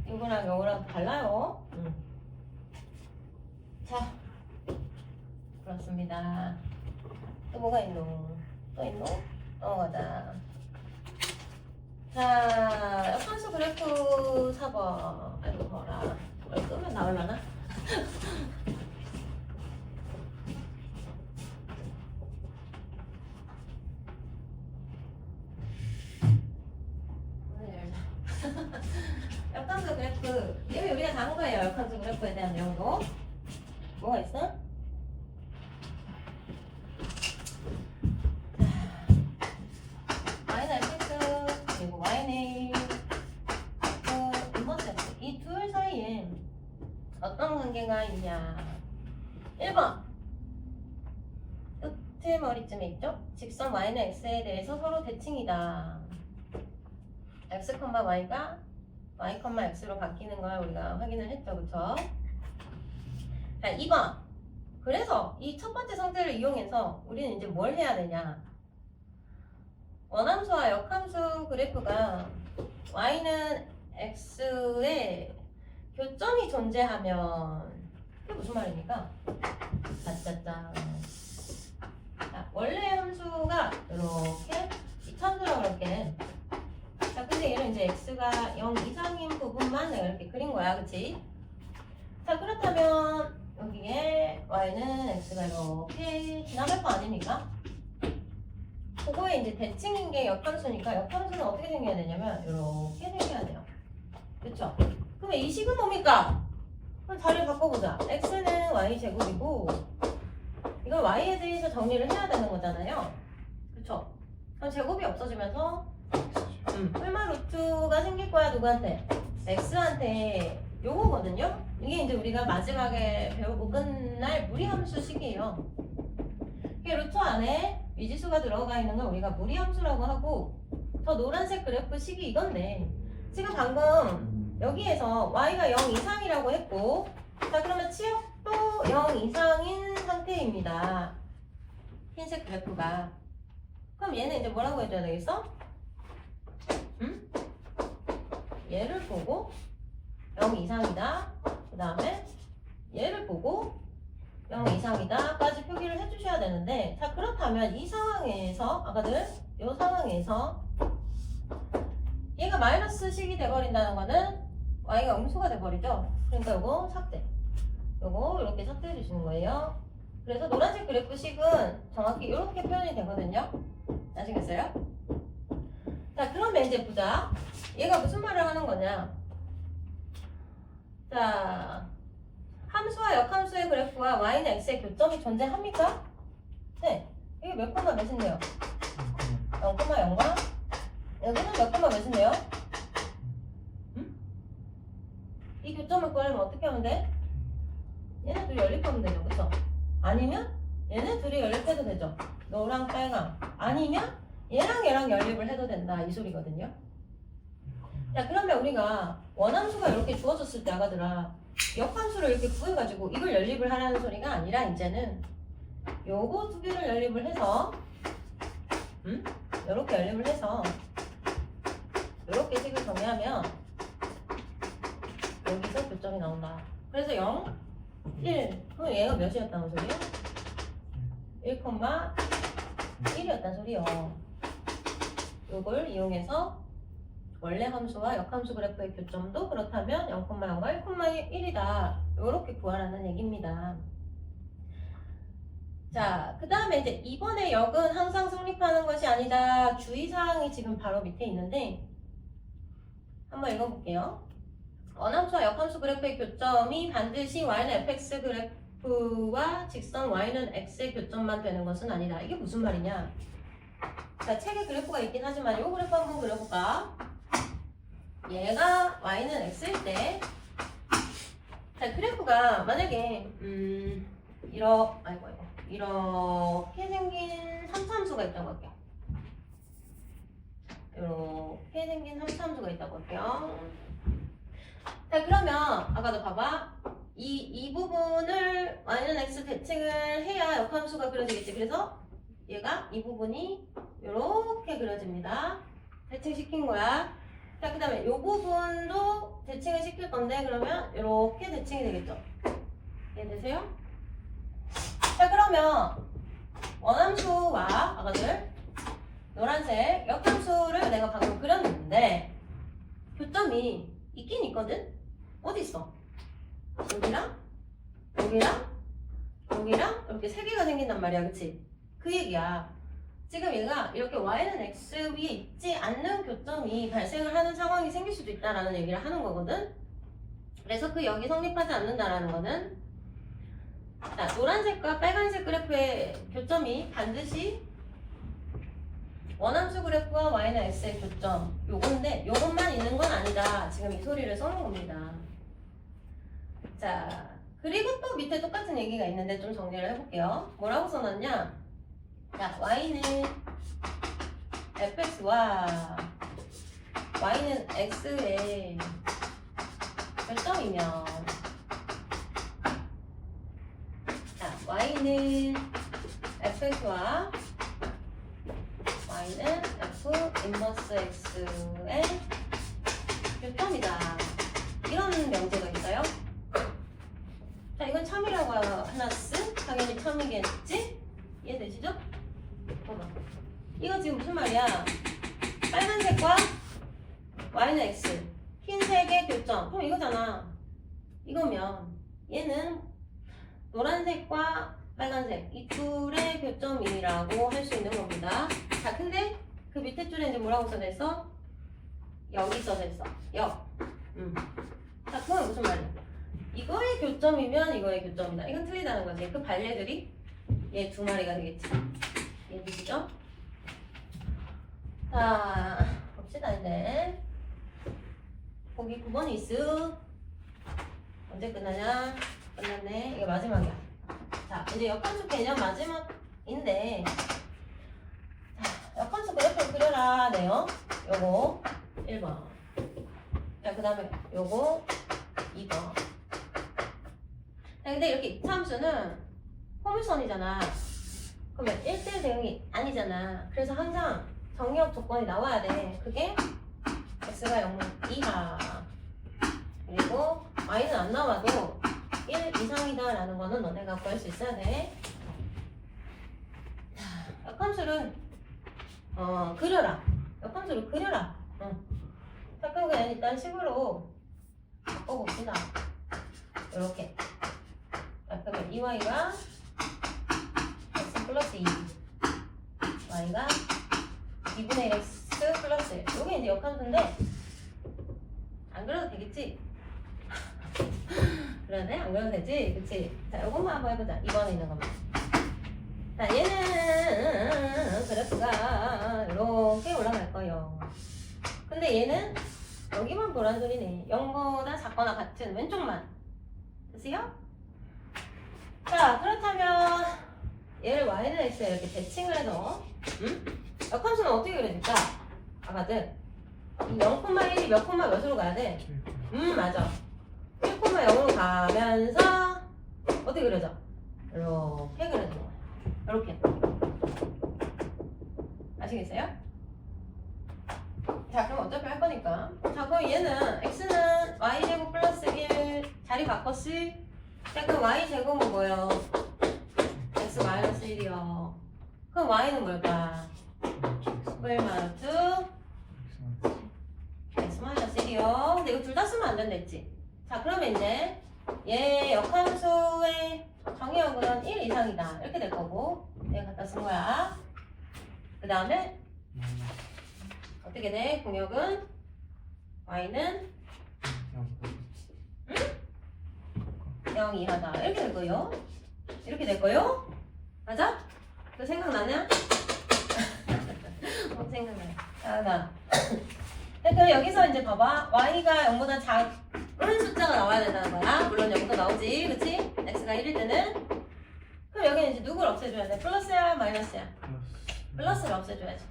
이거랑 이거랑 달라요. 자, 그렇습니다. 또 뭐가 있노? 또 있노? 넘어가자. 자, 역함수 그래프 4번. 아이고, 뭐라. 이걸 끄면 나올라나? 역함수 그래프. 이미 우리가 다 한 거예요. 역함수 그래프에 대한 내용도. 뭐가 있어? y는 fx 그리고 y는 인버스 이 둘 사이에 어떤 관계가 있냐? 1번 끝에 머리쯤에 있죠? 직선 y는 x에 대해서 서로 대칭이다. x, y가 y, x로 바뀌는 걸 우리가 확인을 했죠. 그쵸? 자, 2번. 그래서 이 첫 번째 상태를 이용해서 우리는 이제 뭘 해야 되냐? 원함수와 역함수 그래프가 y는 x에 교점이 존재하면 그게 무슨 말입니까? 짜짜짠. 자, 원래 함수가 이렇게 이차함수라고 그럴게. 자, 근데 얘는 이제 x가 0 이상인 부분만 내가 이렇게 그린 거야. 그치? 자, 그렇다면 여기에 y는 x가 이렇게 지나갈 거 아닙니까? 그거에 이제 대칭인 게 역함수니까 역함수는 어떻게 생겨야 되냐면 이렇게 생겨야 돼요. 그쵸? 그럼 이 식은 뭡니까? 그럼 자리를 바꿔보자. x는 y제곱이고 이걸 y에 대해서 정리를 해야 되는 거잖아요. 그쵸? 그럼 제곱이 없어지면서 뿔마 루트가 생길 거야. 누구한테? x한테. 요거거든요. 이게 이제 우리가 마지막에 배우고 끝날 무리함수식이에요. 이게 루트 안에 미지수가 들어가 있는 걸 우리가 무리함수라고 하고, 저 노란색 그래프 식이 이건데 지금 방금 여기에서 y가 0 이상이라고 했고, 자 그러면 치역도 0 이상인 상태입니다. 흰색 그래프가. 그럼 얘는 이제 뭐라고 해줘야 되겠어? 얘를 보고 0 이상이다. 그 다음에 얘를 보고 0 이상이다까지 표기를 해주셔야 되는데, 자 그렇다면 이 상황에서 아까들 이 상황에서 얘가 마이너스 식이 돼버린다는 거는 y가 음수가 돼버리죠. 그러니까 요거 삭제. 요거 이렇게 삭제해 주시는 거예요. 그래서 노란색 그래프 식은 정확히 이렇게 표현이 되거든요. 아시겠어요? 자 그러면 이제 보자. 얘가 무슨 말을 하는 거냐? 자, 함수와 역함수의 그래프와 y는 x의 교점이 존재합니까? 네. 이게 몇 콤마 몇인데요? 0,0과 여기는 몇 콤마 몇인데요? 이 교점을 구하려면 어떻게 하면 돼? 얘네 둘이 연립하면 되죠. 그쵸? 아니면 얘네 둘이 연립해도 되죠. 노랑 빨강. 아니면 얘랑 얘랑 연립을 해도 된다. 이 소리거든요. 자 그러면 우리가 원함수가 이렇게 주어졌을 때 아가들아, 역함수를 이렇게 구해가지고 이걸 연립을 하라는 소리가 아니라 이제는 요거 두 개를 연립을 해서 이렇게 연립을 해서 이렇게 식을 정리하면 여기서 교점이 나온다. 그래서 0, 1. 그럼 얘가 몇이었다는 소리요? 1,1이었단 소리요. 요걸 이용해서 원래 함수와 역함수 그래프의 교점도 그렇다면 0,0과 1,1이다. 이렇게 구하라는 얘기입니다. 자, 그 다음에 이제 이번에 역은 항상 성립하는 것이 아니다. 주의사항이 지금 바로 밑에 있는데 한번 읽어볼게요. 원함수와 역함수 그래프의 교점이 반드시 y는 fx 그래프와 직선 y는 x의 교점만 되는 것은 아니다. 이게 무슨 말이냐? 자, 책에 그래프가 있긴 하지만 이 그래프 한번 그려볼까? 얘가 y는 x일 때, 자 그래프가 만약에 이렇게 생긴 3참수가 있다고 할게요. 이렇게 생긴 3참수가 있다고 할게요. 자, 그러면 아까도 봐봐. 이 부분을 y는 x 대칭을 해야 역함수가 그려지겠지. 그래서 얘가 이 부분이 이렇게 그려집니다. 대칭시킨 거야. 자, 그 다음에 이 부분도 대칭을 시킬 건데 그러면 이렇게 대칭이 되겠죠. 이해되세요? 자, 그러면 원함수와 아까들 노란색 역함수를 내가 방금 그렸는데 교점이 있긴 있거든? 어디 있어? 여기랑 여기랑 이렇게 세 개가 생긴단 말이야. 그치? 그 얘기야. 지금 얘가 이렇게 y는 x 위에 있지 않는 교점이 발생을 하는 상황이 생길 수도 있다라는 얘기를 하는 거거든. 그래서 그 여기 성립하지 않는다라는 거는 자, 노란색과 빨간색 그래프의 교점이 반드시 원함수 그래프와 y는 x의 교점 요건데 요것만 있는 건 아니다. 지금 이 소리를 써놓은 겁니다. 자, 그리고 또 밑에 똑같은 얘기가 있는데 좀 정리를 해볼게요. 뭐라고 써놨냐? 자, y는 fx와 y는 x의 결점이면 자, y는 fx와 y는 f 인버스 x의 교점이다. 이런 명제가 있어요. 자, 이건 참이라고 해놨음. 당연히 참이겠지? 이해되시죠? 봐봐. 이거 지금 무슨 말이야? 빨간색과 y는 x, 흰색의 교점. 그럼 이거잖아. 이거면 얘는 노란색과 빨간색 이 둘의 교점이라고 할 수 있는 겁니다. 자, 근데 그 밑에 줄에 이제 뭐라고 써져 있어? 여기 써져 있어. 역. 자, 그건 무슨 말이야? 이거의 교점이면 이거의 교점이다. 이건 틀리다는 거지. 그 발레들이 얘 두 마리가 되겠지. 이해되시죠? 자, 봅시다 이제. 보기 9번이 있어. 언제 끝나냐? 끝났네. 이게 마지막이야. 자, 이제 역함수 개념 마지막인데 자, 역함수 그래프를 그려라. 네요. 요거 1번. 자, 그 다음에 요거 2번. 자, 근데 이렇게 이차함수는 포물선이잖아. 그러면 1대1 대응이 아니잖아. 그래서 항상 정의역 조건이 나와야 돼. 그게 x가 0 이하 그리고 y는 안 나와도 1 이상이다 라는 거는 너네가 구할 수 있어야 돼. 역함수를 그려라. 역함수를 그려라. 자, 그럼 그냥 일단 식으로 바꿔봅시다. 이렇게. 자, 그러면 2y가 x 플러스 2 y가 2분의 1 x 플러스 1. 이게 이제 역함수인데 안 그려도 되겠지? 그러네? 안 그려도 되지? 그치? 자, 요것만 한번 해보자. 2번에 있는 것만. 자, 얘는 그래프가 이렇게 올라갈 거예요. 근데 얘는 여기만 보란 소리네. 0보다 작거나 같은 왼쪽만. 됐어요? 자, 그렇다면 얘를 y는 x에 이렇게 대칭을 해서 역함수는 어떻게 그려질까? 아까들 0,1이 몇 콤마 몇으로 가야 돼? 맞아. 1,0으로 가면서 어떻게 그려져? 이렇게 그려져. 이렇게. 아시겠어요? 자, 그럼 어차피 할 거니까. 자, 그럼 얘는 x는 y제곱 플러스 1 자리 바꿨을. 자, 그럼 y제곱은 뭐예요? x 마이너스 1이요. 그럼 y는 뭘까? 1 마이너스 x 마이너스 1이요. 근데 이거 둘 다 쓰면 안 된댔지? 자, 그러면 이제 얘 역함수의 정의역은 1 이상이다. 이렇게 될 거고 내가 갖다 쓴 거야. 그 다음에 어떻게 돼? 공역은 y는 0 이하다. 이렇게 될 거요. 이렇게 될 거요. 맞아? 그 생각나냐? 생각나요. 자, 그럼 여기서 이제 봐봐. y가 0보다 작은 숫자가 나와야 된다는 거야. 물론 0도 나오지. 그치? x가 1일 때는. 그럼 여기는 이제 누구를 없애줘야 돼? 플러스야 마이너스야? 플러스를 없애줘야지.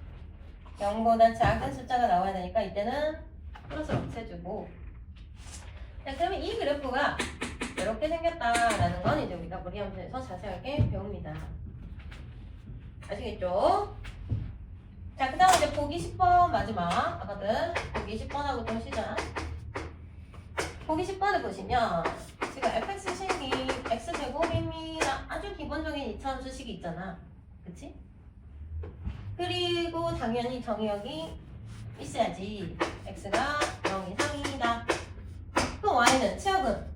0보다 작은 숫자가 나와야 되니까 이때는 플러스를 없애주고. 자, 그러면 이 그래프가 이렇게 생겼다라는 건 이제 우리가 머리함수에서 자세하게 배웁니다. 아시겠죠? 자, 그 다음 이제 보기 10번 마지막. 아까든 보기 10번하고 좀 시작. 보기 10번을 보시면 지금 fx식이 x제곱입니다. 아주 기본적인 2차함수식이 있잖아. 그치? 그리고 당연히 정의역이 있어야지. x가 0 이상이다. 그럼 y는 치역은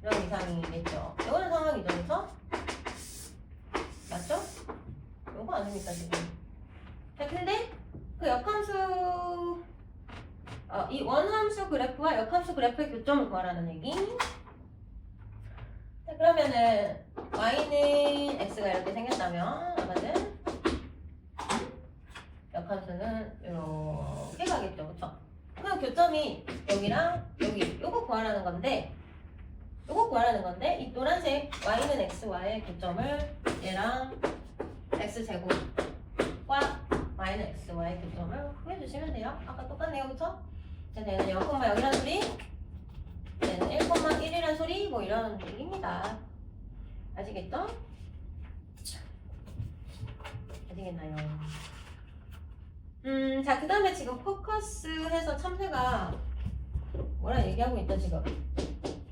0 이상이겠죠. 이거는 상황이죠. 그래서 맞죠? 요거 아닙니까 지금? 자, 근데 그 역함수 이 원함수 그래프와 역함수 그래프의 교점을 구하라는 얘기. 자, 그러면은 y는 x가 이렇게 생겼다면 아마는 역함수는 이렇게 가겠죠. 그쵸? 그럼 교점이 여기랑 여기 요거 구하라는 건데 이 노란색 y는 x와의 교점을 얘랑 x제곱과 y는 x와의 교점을 구해주시면 돼요. 아까 똑같네요. 그쵸? 자, 얘는 0,0이란 소리, 얘는 1,1이란 소리, 뭐 이런 얘기입니다. 아시겠죠? 아시겠나요? 자, 그 다음에 지금 포커스해서 참새가 뭐라 얘기하고 있다 지금.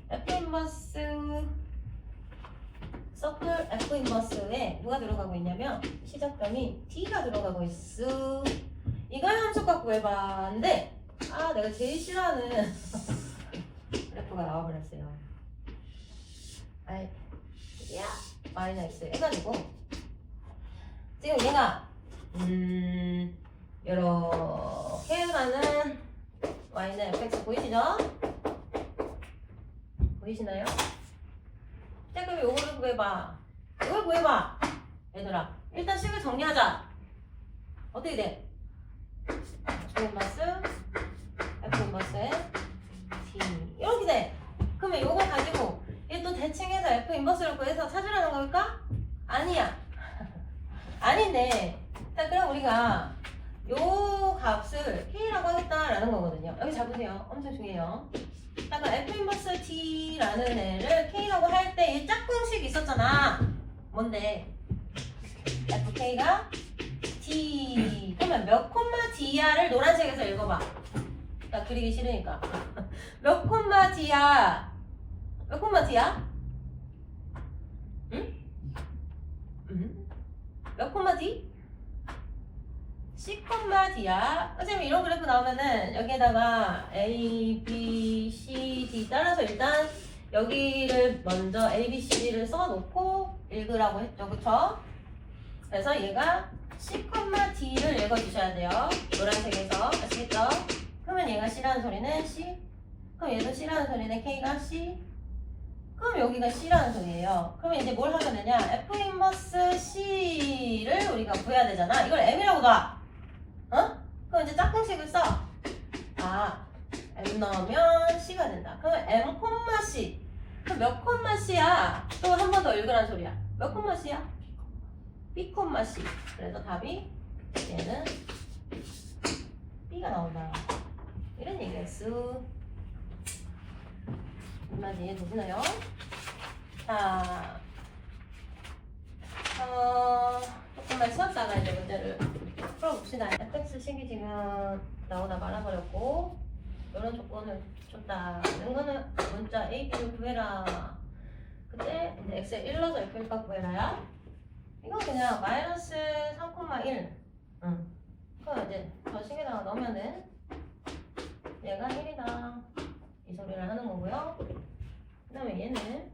F 인버스 서클 F 인버스에 누가 들어가고 있냐면 시작점이 T가 들어가고 있어. 이걸 함수값 구해봤는데 내가 제일 싫어하는 그래프가 나와버렸어요. 야 마이너스 해가지고 지금 얘가 이렇게 가는 y는 fx 보이시죠? 보이시나요? 자, 그럼 요거를 구해봐. 이걸 구해봐. 얘들아, 일단 식을 정리하자. 어떻게 돼? F 인버스 F 인버스에 T 이렇게 돼. 그러면 요거 가지고 얘 또 대칭해서 F 인버스를 구해서 찾으라는 걸까? 아니야. 아닌데. 자, 그럼 우리가 요 값을 K라고 하겠다라는 거거든요. 여기 잡으세요. 엄청 중요해요. 자, 그럼 F 인버스 T라는 애를 K라고 할 때 이 짝꿍식 있었잖아. 뭔데? FK가 T. 그러면 몇 콤마 D야를 노란색에서 읽어봐. 나 그리기 싫으니까. 몇 콤마 D야? 몇 콤마 D야? 응? 몇 콤마 D? C, D야. 선생님 이런 그래프 나오면은 여기에다가 A, B, C, D 따라서 일단 여기를 먼저 A, B, C, D를 써놓고 읽으라고 했죠. 그쵸? 그래서 얘가 C, D를 읽어주셔야 돼요. 노란색에서. 아시겠죠? 그러면 얘가 C라는 소리는 C. 그럼 얘도 C라는 소리는 K가 C. 그럼 여기가 C라는 소리예요. 그러면 이제 뭘 하면 되냐? F 인버스 C를 우리가 구해야 되잖아. 이걸 M이라고 놔. 그럼 이제 짝꿍식을 써. M 넣으면 C가 된다. 그러면 M, C. 그럼 몇 콤마 C야? 또 한 번 더 읽으란 소리야. 몇 콤마 C야? B, C. 그래서 답이 얘는 B가 나온다. 이런 얘기였어. 이만 이해되시나요? 자, 조금만 쉬었다가 이제 문제를 풀어봅시다. fx 식이 지금 나오다 말아버렸고, 이런 조건을 줬다는 거는 문자 a, b를 구해라. 그때 이제 x에 1 넣어서 f값 구해라야. 이거 그냥 마이너스 3,1. 그럼 이제 저 식에다가 넣으면은 얘가 1이다. 이 소리를 하는 거고요. 그 다음에 얘는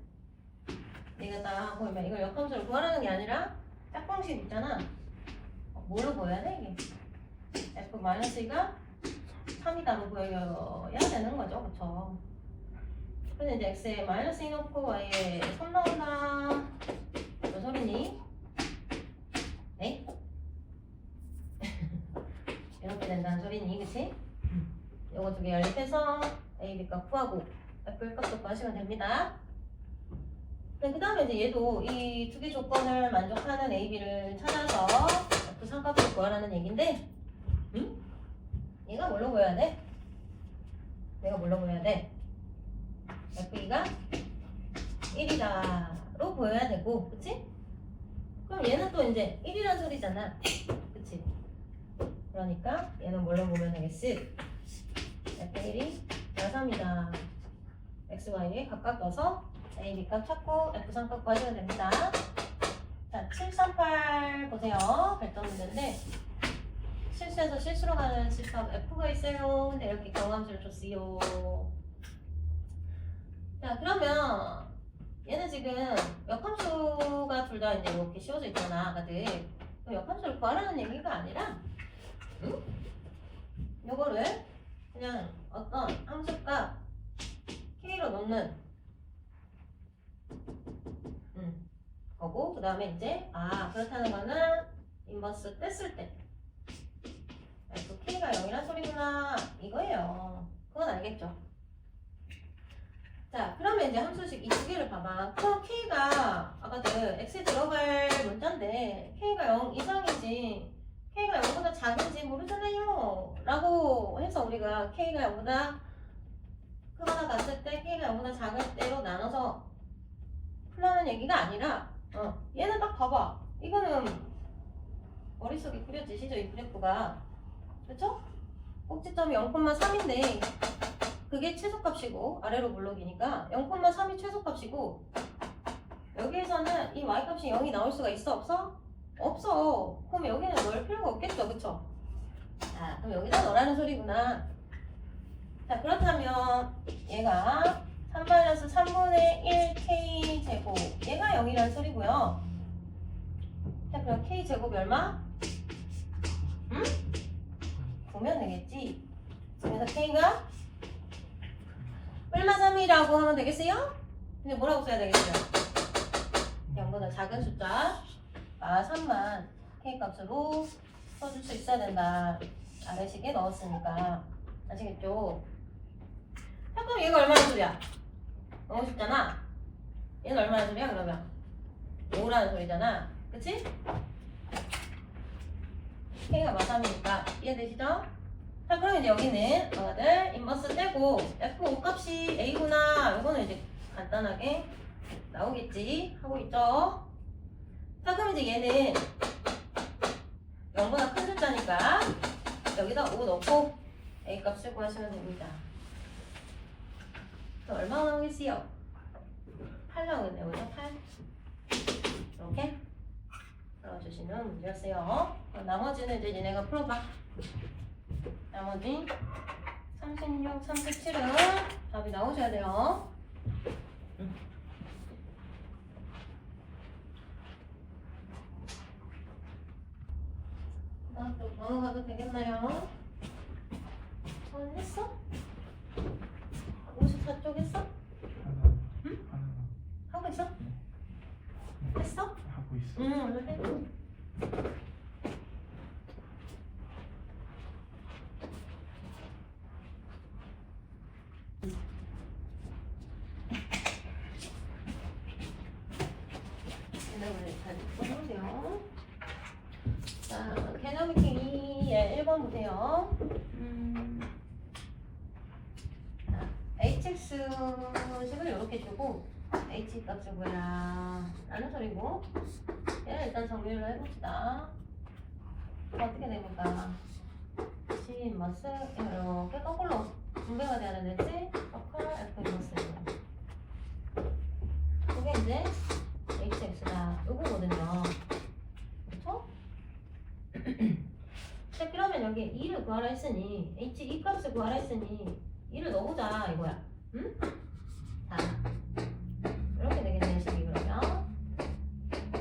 얘가 딱 보이면 이걸 역함수를 구하라는 게 아니라 짝꿍식 있잖아. 뭐를 구해야 돼 이게? F-2가 3이다로 보여야 되는 거죠. 그쵸? 근데 이제 X에 마이너스 2 넣고 Y에 3 나온다. 무슨 소리니? 네? 이렇게 된다는 소리니, 그치? 요거 두 개 연립해서 A, B 값 구하고 F1 값도 구하시면 됩니다. 그 다음에 이제 얘도 이 두 개 조건을 만족하는 A, B를 찾아서 F 상값을 구하라는 얘기인데, 얘가 뭘로 보여야 돼? 내가 뭘로 보여야 돼? F2가 1이다로 보여야 되고, 그치? 그럼 얘는 또 이제 1이란 소리잖아. 그치? 그러니까 얘는 뭘로 보면 되겠어? F1이 3이다. X, Y에 가까워서 A, B 값 찾고 F3 값 구하시면 됩니다. 자, 738 보세요. 발전 문제인데 실수에서 실수로 가는 실수함 F가 있어요. 근데 이렇게 경함수를 줬어요. 자, 그러면 얘는 지금 역함수가 둘 다 이제 이렇게 씌워져 있잖아. 아까들. 그럼 역함수를 구하라는 얘기가 아니라 요거를 그냥 어떤 함수값 K로 놓는 거고, 그 다음에 이제 그렇다는 거는 인버스 뗐을 때 그 K가 0이란 소리구나 이거예요. 그건 알겠죠? 자, 그러면 이제 함수식 이 두 개를 봐봐. 그럼 K가 아까들 X에 들어갈 문자인데 K가 0 이상인지 K가 0보다 작은지 모르잖아요 라고 해서 우리가 K가 0보다 크거나 같을 때 K가 0보다 작을 때로 나눠서 풀라는 얘기가 아니라 얘는 딱 봐봐. 이거는 머릿속에 그려지시죠? 이 그래프가. 그쵸? 꼭지점이 0,3인데 그게 최소값이고 아래로 블록이니까 0,3이 최소값이고 여기에서는 이 y값이 0이 나올 수가 있어? 없어? 없어. 그럼 여기는 넣을 필요가 없겠죠? 그쵸? 자, 그럼 여기다 넣으라는 소리구나. 자, 그렇다면 얘가 3-3분의 1 K제곱 얘가 0이라는 소리고요. 자, 그럼 K제곱이 얼마? 보면 되겠지. 그래서 K가 얼마 3이라고 하면 되겠어요? 근데 뭐라고 써야 되겠어요? 0보다 작은 숫자 3만 K값으로 써줄 수 있어야 된다. 아래식에 넣었으니까. 아시겠죠? 자, 그럼 얘가 얼마나 소리야? 너무 쉽잖아. 얘는 얼마나 소리야 그러면? 5라는 소리잖아. 그치? K가 마삼이니까 이해되시죠? 자, 그럼 이제 여기는 너희들 인버스 떼고 F5 값이 A구나. 이거는 이제 간단하게 나오겠지 하고 있죠. 자, 그럼 이제 얘는 0보다 큰 숫자니까 여기다 5 넣고 A 값을 구하시면 됩니다. 또 얼마나 나오겠어요? 8 나오겠네요. 그죠? 8 이렇게 풀어주시면 문제였어요. 나머지는 이제 얘네가 풀어봐. 나머지 36, 37은 답이 나오셔야 돼요. 또 넘어가도 되겠나요? 했어? 54쪽 했어? 응? 하고 있어? 했어? 하고 있어. 얼른 해. 자, 개념미팅 2의 1번 보세요. hx식을 이렇게 주고 h 값을 구해라 라는 소리고, 얘를 일단 정리를 해봅시다. 어떻게 됩니까? 인버스 이렇게 거꾸로 분배가 돼야 되는지 서클 f 인버스 이게 이제 hx다 요거거든요. 그쵸? 자, 그러면 여기 2를 구하라 했으니 h2 값을 구하라 했으니 2를 넣어보자 이거야. 응? 자, 이렇게 되겠네 식이. 그러면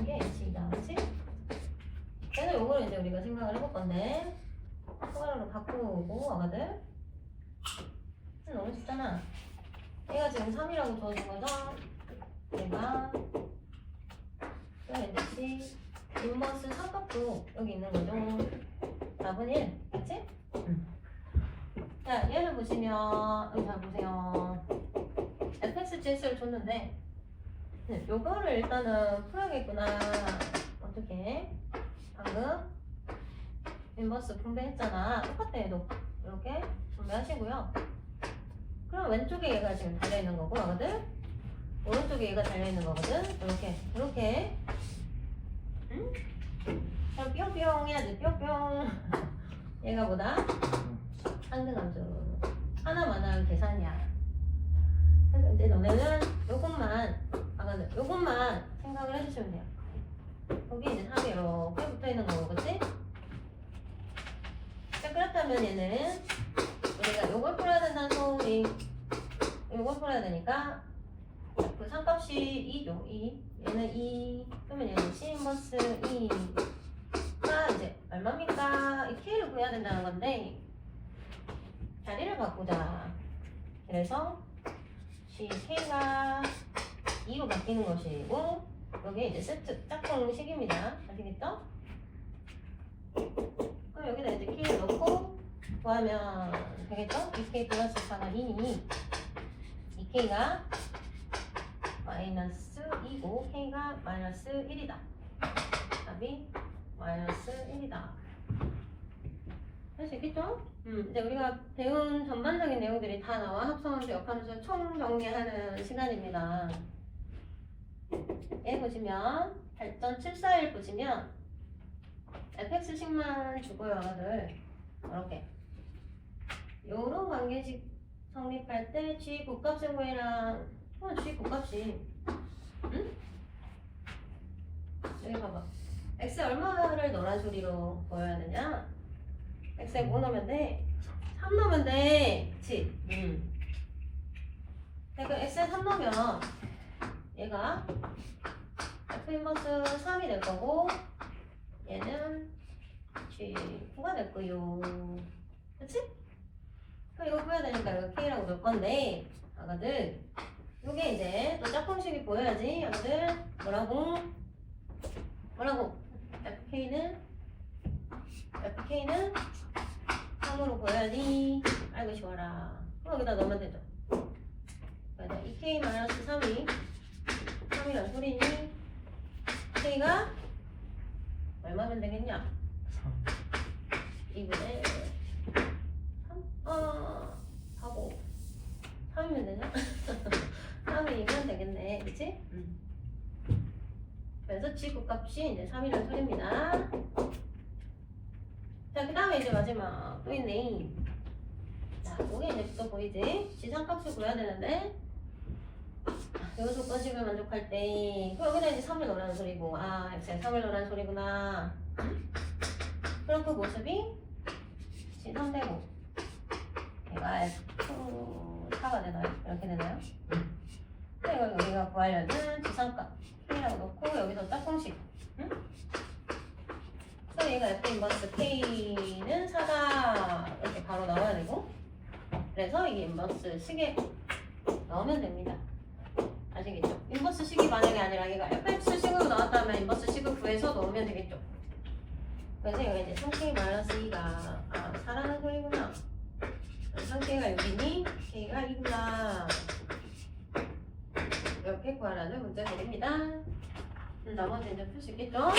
이게 h이다. 그치? 그래서 요거를 이제 우리가 생각을 해볼 건데 소괄호로 바꾸고 아가들 너무 쉽잖아. 얘가 지금 3이라고 주어진 거죠? 얘가 인덱스 인버스 3값도 여기 있는 거죠. 답은 1. 그치? 자, 얘를 보시면 여기 잘 보세요. fx, gx를 줬는데 요거를 일단은 풀어야겠구나. 어떻게? 방금 인버스 분배했잖아. 똑같아 얘도. 이렇게 분배하시고요. 그럼 왼쪽에 얘가 지금 달려있는 거고 하거든? 오른쪽에 얘가 달려있는 거거든? 이렇게 응? 그럼 뿅뿅 해야지. 뿅뿅. 얘가 뭐다? 상등함수. 하나만한 계산이야. 그래서 이제 너네는 요것만 생각을 해주시면 돼요. 여기 이제 3이 이렇게 붙어있는 거고, 그치? 자, 그렇다면 얘는 우리가 요걸 풀어야 된다는 소리, 요걸 풀어야 되니까 그 상값이 2죠. 2. 얘는 2. 그러면 얘는 C 인버스 2가 이제 얼마입니까? 이 K를 구해야 된다는 건데 자리를 바꾸자. 그래서 CK가 2로 바뀌는 것이고 여기 이제 세트 짝꿍식입니다. 아시겠죠? 그럼 여기다 이제 K를 넣고 구하면 되겠죠? 2K 플러스 4가 2니 2K가 마이너스 2고 K가 마이너스 1이다. 답이 마이너스 1이다. 할 수 있겠죠? 이제 우리가 배운 전반적인 내용들이 다 나와 합성함수 역함수 총 정리하는 시간입니다. 얘 보시면 발전 741 보시면 fx식만 주고요. 아들 이렇게 요런 관계식 성립할 때 g 곱값을 구해라. g 곱값이 응? 여기 봐봐. x 얼마를 넣으란 소리로 보여야 되냐? x에 뭐 넣으면 돼? 3 넣으면 돼. 그치? 그러니까 x에 3 넣으면 얘가 f 인버스 3이 될 거고 얘는 g9가 될 거요. 그치? 그럼 이거 구해야 되니까 이거 k라고 넣을 건데 아가들 요게 이제 또 짝꿍식이 보여야지. 아가들 뭐라고? fk는 3으로 보여야지. 알고 쉬워라. 그럼 여기다 넣으면 되죠. 그래서 2k-3이 3이란 소리니 k가 얼마면 되겠냐? 2분의 3? 하고 3이면 되냐? 3이면 되겠네. 그치? 그래서 지구값이 이제 3이란 소리입니다. 자, 그 다음에 이제 마지막 또 있네. 자, 여기 이제 또 보이지? 지상값을 구해야 되는데 요 조건식을 만족할 때 여기다 이제 3을 넣으라는 소리고 x에 3을 넣으라는 소리구나. 그럼 그 모습이 C3되고 얘가 F4가 되나요? 이렇게 되나요? 그리고 우리가 구하려는 지상값 K라고 놓고 여기서 짝꿍식 그래서 얘가 F 인버스 K는 4다 이렇게 바로 나와야 되고 그래서 이 인버스 식에 넣으면 됩니다. 아시겠죠? 인버스 식이 만약에 아니라 얘가 fx 식으로 나왔다면 인버스 식을 구해서 넣으면 되겠죠? 그래서 여기 이제 3k-2가 4라는 소리구나. 3k가 6이니 k가 2구나. 이렇게 구하라는 문제들입니다. 나머지 이제 풀 수 있겠죠?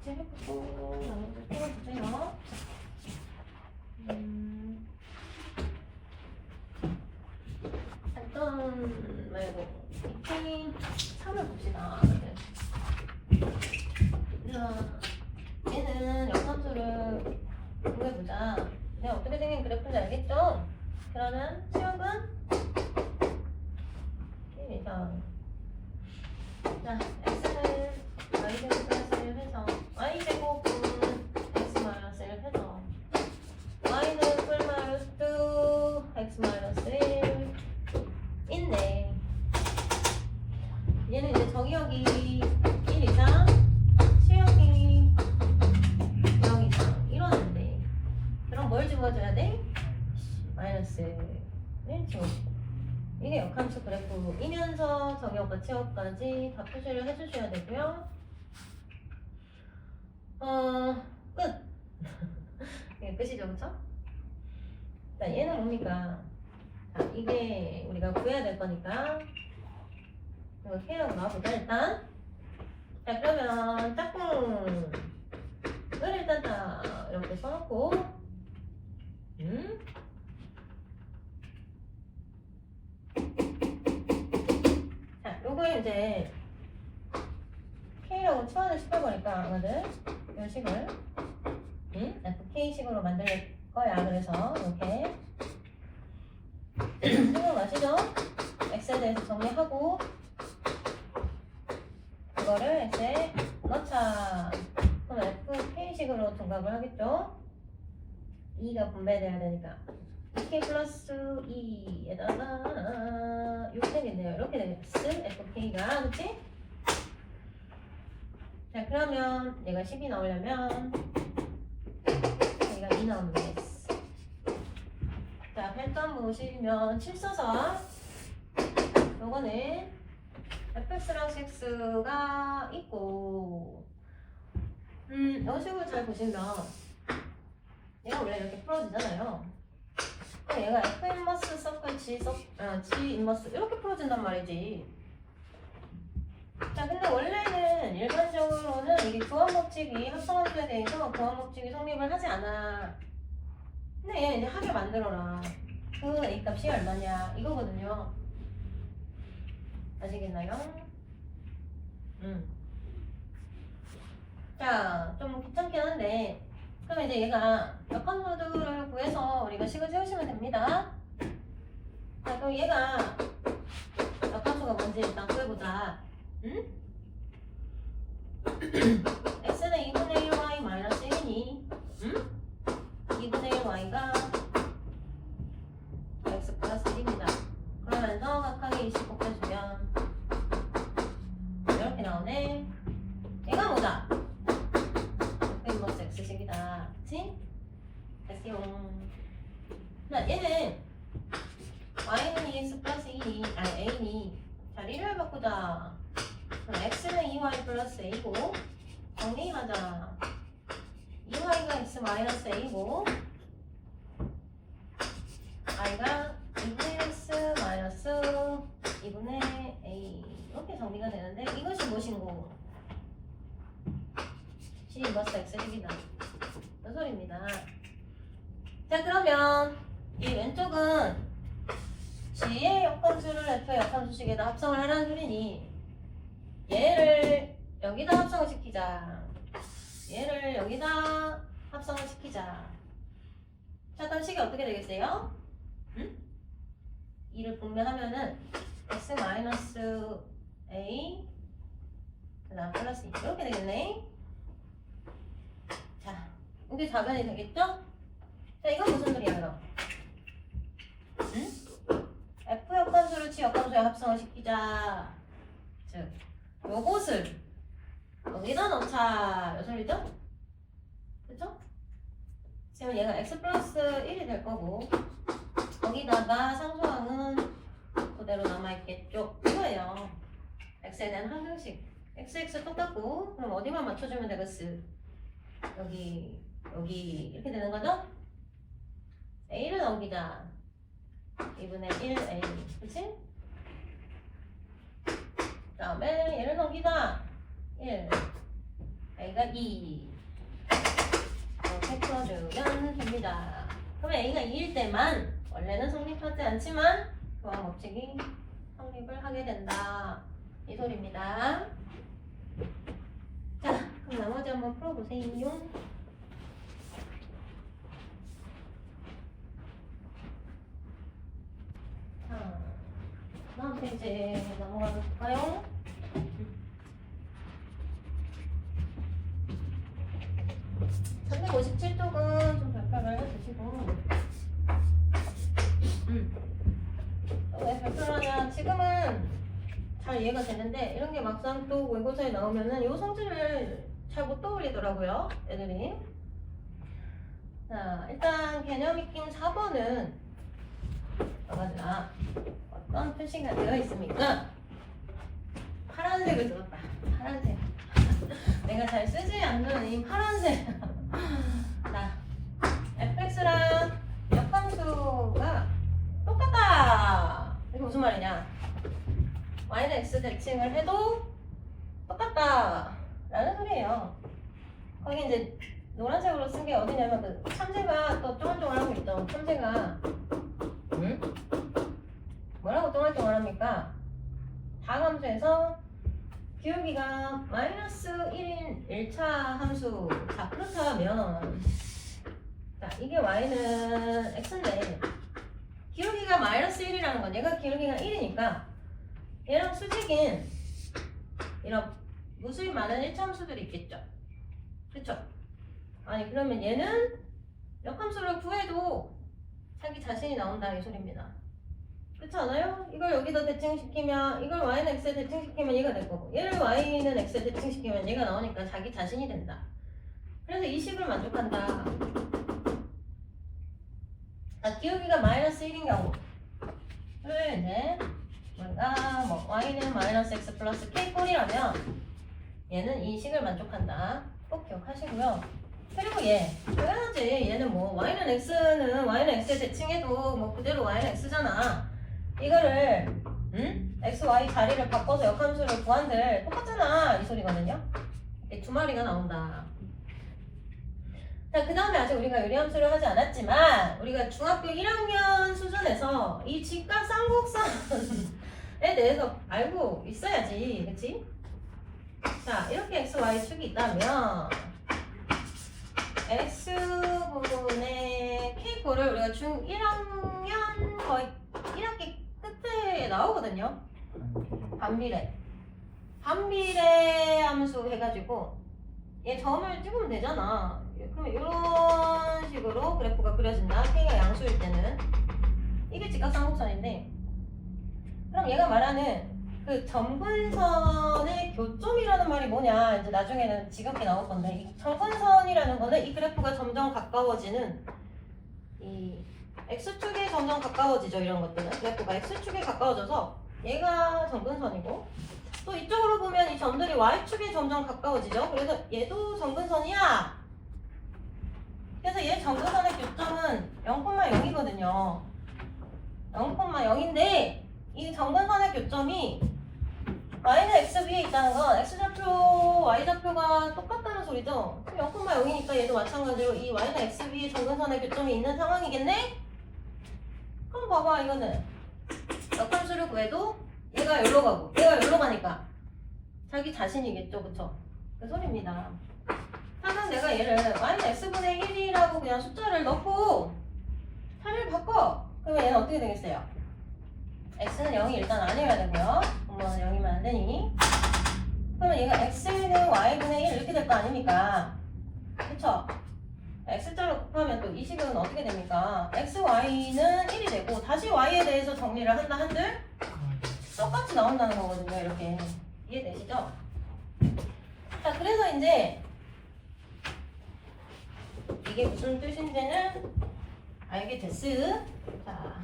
같이 해보고 나머지 풀어주세요. 일단 말고 3을 봅시다. 얘는 역함수를 구해보자. 내가 어떻게 생긴 그래프인지 알겠죠? 그러면 수역은 1 이상. 자, x는 y제곱 플러스 1 해서 y제곱은 x 마이너스 1 해서 y는 풀 마이너스 2 x 마이너스 1 있네. 얘는 이제 정의역이 1 이상 수역이 0 이상 이러는데 그럼 뭘 집어줘야 돼? 마이너스를 집어주고 이게 역함수 그래프이면서 정의역과 치역까지 다 표시를 해주셔야 되고요. 끝! 이게 끝이죠, 그쵸? 자, 얘는 뭡니까? 자, 이게 우리가 구해야 될 거니까 이거 K라고 나와보자, 일단. 자, 그러면 짝꿍을 일단 다 이렇게 써놓고, 자, 요걸 이제 K라고 치환을 시켜보니까 아마들 이 식을 FK식으로 만들 거야. 그래서 이렇게 생각나시죠? X에 대해서 정리하고 이거를 X에 넣자. 그럼 FK식으로 둔갑을 하겠죠? 2가 분배돼야 되니까 2K 플러스 2에다가 이렇게 되겠네요. 이렇게 되겠어. FK가, 그치? 자, 그러면 얘가 10이 나오려면 얘가 2 나오면 되겠어. 자, 8.50이면 7 써서 요거는 fx랑 cx가 있고 연식을 잘 보시면 얘가 원래 이렇게 풀어지잖아요. 얘가 f 인버스 서클 g 인버스 이렇게 풀어진단 말이지. 자, 근데 원래는 일반적으로는 이게 교환법칙이 합성함수에 대해서 교환법칙이 성립을 하지 않아. 근데 얘 이제 하게 만들어라. 그 A 값이 얼마냐 이거거든요. 아시겠나요? 자, 좀 귀찮긴 한데 그럼 이제 얘가 역함수들을 구해서 우리가 식을 세우시면 됩니다. 자, 그럼 얘가 역함수가 뭔지 일단 구해보자. x는 2분의 1y 마이너스 1이니 2분의 1y가 x 플러스 1입니다. 그러면서 각각의 20 곱해주면 이렇게 나오네. 얘가 뭐다? 인버스 x식이다. 그치? 됐어요. 자, 얘는 y는 2x 플러스 2니 a니 자리를 바꾸자. 그럼 x는 2y 플러스 a고 정리하자. 2y가 x 마이너스 a고 y가 2분의 x 마이너스 2분의 a 이렇게 정리가 되는데 이것이 무엇인고? g 인버스 x식이다. 이 소리입니다. 자, 그러면 이 왼쪽은 g의 역함수를 f의 역함수식에다 합성을 하라는 소리니 얘를 여기다 합성을 시키자. 얘를 여기다 합성을 시키자. 자, 그럼 식이 어떻게 되겠어요? 2를 분배하면은 x 마이너스 a 그 다음 플러스 2 이렇게 되겠네. 자, 이게 좌변이 되겠죠? 자, 이건 무슨 소리야 그럼? f 역함수를 g 역함수에 합성을 시키자. 즉 요것을 여기다 넣자. 요 소리죠? 그쵸? 지금 얘가 x 플러스 1이 될 거고 거기다가 상수항은 그대로 남아있겠죠? 이거예요. x에 대한 항등식 x 똑같고 그럼 어디만 맞춰주면 되겠어? 여기 이렇게 되는 거죠? a를 넘기자. 2분의 1a 그치? 그 다음에 얘를 넘기자. 1 a가 2 이렇게 풀어주면 됩니다. 그러면 a가 2일 때만 원래는 성립하지 않지만 교환법칙이 성립을 하게 된다. 이 소리입니다. 자, 그럼 나머지 한번 풀어보세요. 자, 다음 페이지 넘어가 볼까요? 음. 357쪽은 좀 발표를 해주시고 왜 발표를 하냐. 지금은 잘 이해가 되는데 이런 게 막상 또 모의고사에 나오면은 요 성질을 잘 못 떠올리더라고요, 애들이. 자, 일단 개념 익힘 4번은 어떤 표시가 되어 있습니까? 파란색을 들었다. 파란색. 내가 잘 쓰지 않는 이 파란색. 자, 무슨 말이냐? y는 x 대칭을 해도 똑같다 라는 소리예요. 거기 이제 노란색으로 쓴 게 어디냐면 그 참새가 또 쫑알쫑알하고 있죠. 참새가 뭐라고 쫑알쫑알합니까? 다함수에서 기울기가 마이너스 1인 1차 함수. 자, 그렇다면 자, 이게 y는 x인데 기울기가 마이너스 1이라는 건 얘가 기울기가 1이니까 얘랑 수직인 이런 무수히 많은 1차 함수들이 있겠죠. 그쵸? 아니 그러면 얘는 역함수를 구해도 자기 자신이 나온다 이 소리입니다. 그렇지 않아요? 이걸 여기다 대칭시키면 이걸 y는 x에 대칭시키면 얘가 될 거고 얘를 y는 x에 대칭시키면 얘가 나오니까 자기 자신이 된다. 그래서 이 식을 만족한다. 자, 기울기가 마이너스 1인 경우를 이제 우리가 뭐 y는 마이너스 x 플러스 k 꼴이라면 얘는 이 식을 만족한다. 꼭 기억하시고요. 그리고 얘 당연하지. 얘는 뭐 y는 x에 대칭해도 뭐 그대로 y는 x잖아. 이거를 x, y 자리를 바꿔서 역함수를 구한들 똑같잖아 이 소리거든요. 이렇게 두 마리가 나온다. 자, 그 다음에 아직 우리가 유리함수를 하지 않았지만 우리가 중학교 1학년 수준에서 이 직각 쌍곡선에 대해서 알고 있어야지. 그치? 자, 이렇게 x, y 축이 있다면 x분의 k꼴을 우리가 중 1학년 거의 1학기 끝에 나오거든요. 반비례 함수 해가지고 얘 점을 찍으면 되잖아. 그러면 이런 식으로 그래프가 그려진다. k가 양수일 때는 이게 직각쌍곡선인데 그럼 얘가 말하는 그 점근선의 교점이라는 말이 뭐냐 이제 나중에는 지겹게 나올 건데 이 점근선이라는 거는 이 그래프가 점점 가까워지는 이 x축에 점점 가까워지죠. 이런 것들은 그래프가 x축에 가까워져서 얘가 점근선이고 또 이쪽으로 보면 이 점들이 y축에 점점 가까워지죠. 그래서 얘도 점근선이야. 그래서 얘 점근선의 교점은 0,0이거든요. 0,0인데 이 점근선의 교점이 y는 x 위에 있다는 건 x좌표, y좌표가 똑같다는 소리죠. 0,0이니까 얘도 마찬가지로 이 y는 x 위에 점근선의 교점이 있는 상황이겠네? 그럼 봐봐 이거는 역함수를 구해도 얘가 여기로 가고 얘가 여기로 가니까 자기 자신이겠죠. 그쵸? 그 소리입니다. 하여간 내가 얘를 y는 x분의 1이라고 그냥 숫자를 넣고 자리를 바꿔. 그러면 얘는 어떻게 되겠어요? x는 0이 일단 아니어야 되고요. 엄마는 0이면 안 되니. 그러면 얘가 x는 y분의 1 이렇게 될 거 아닙니까? 그쵸? x자로 곱하면 또 이 식은 어떻게 됩니까? x, y는 1이 되고 다시 y에 대해서 정리를 한다 한들 똑같이 나온다는 거거든요. 이렇게 이해되시죠? 자, 그래서 이제 이게 무슨 뜻인지는 알게 됐으. 자,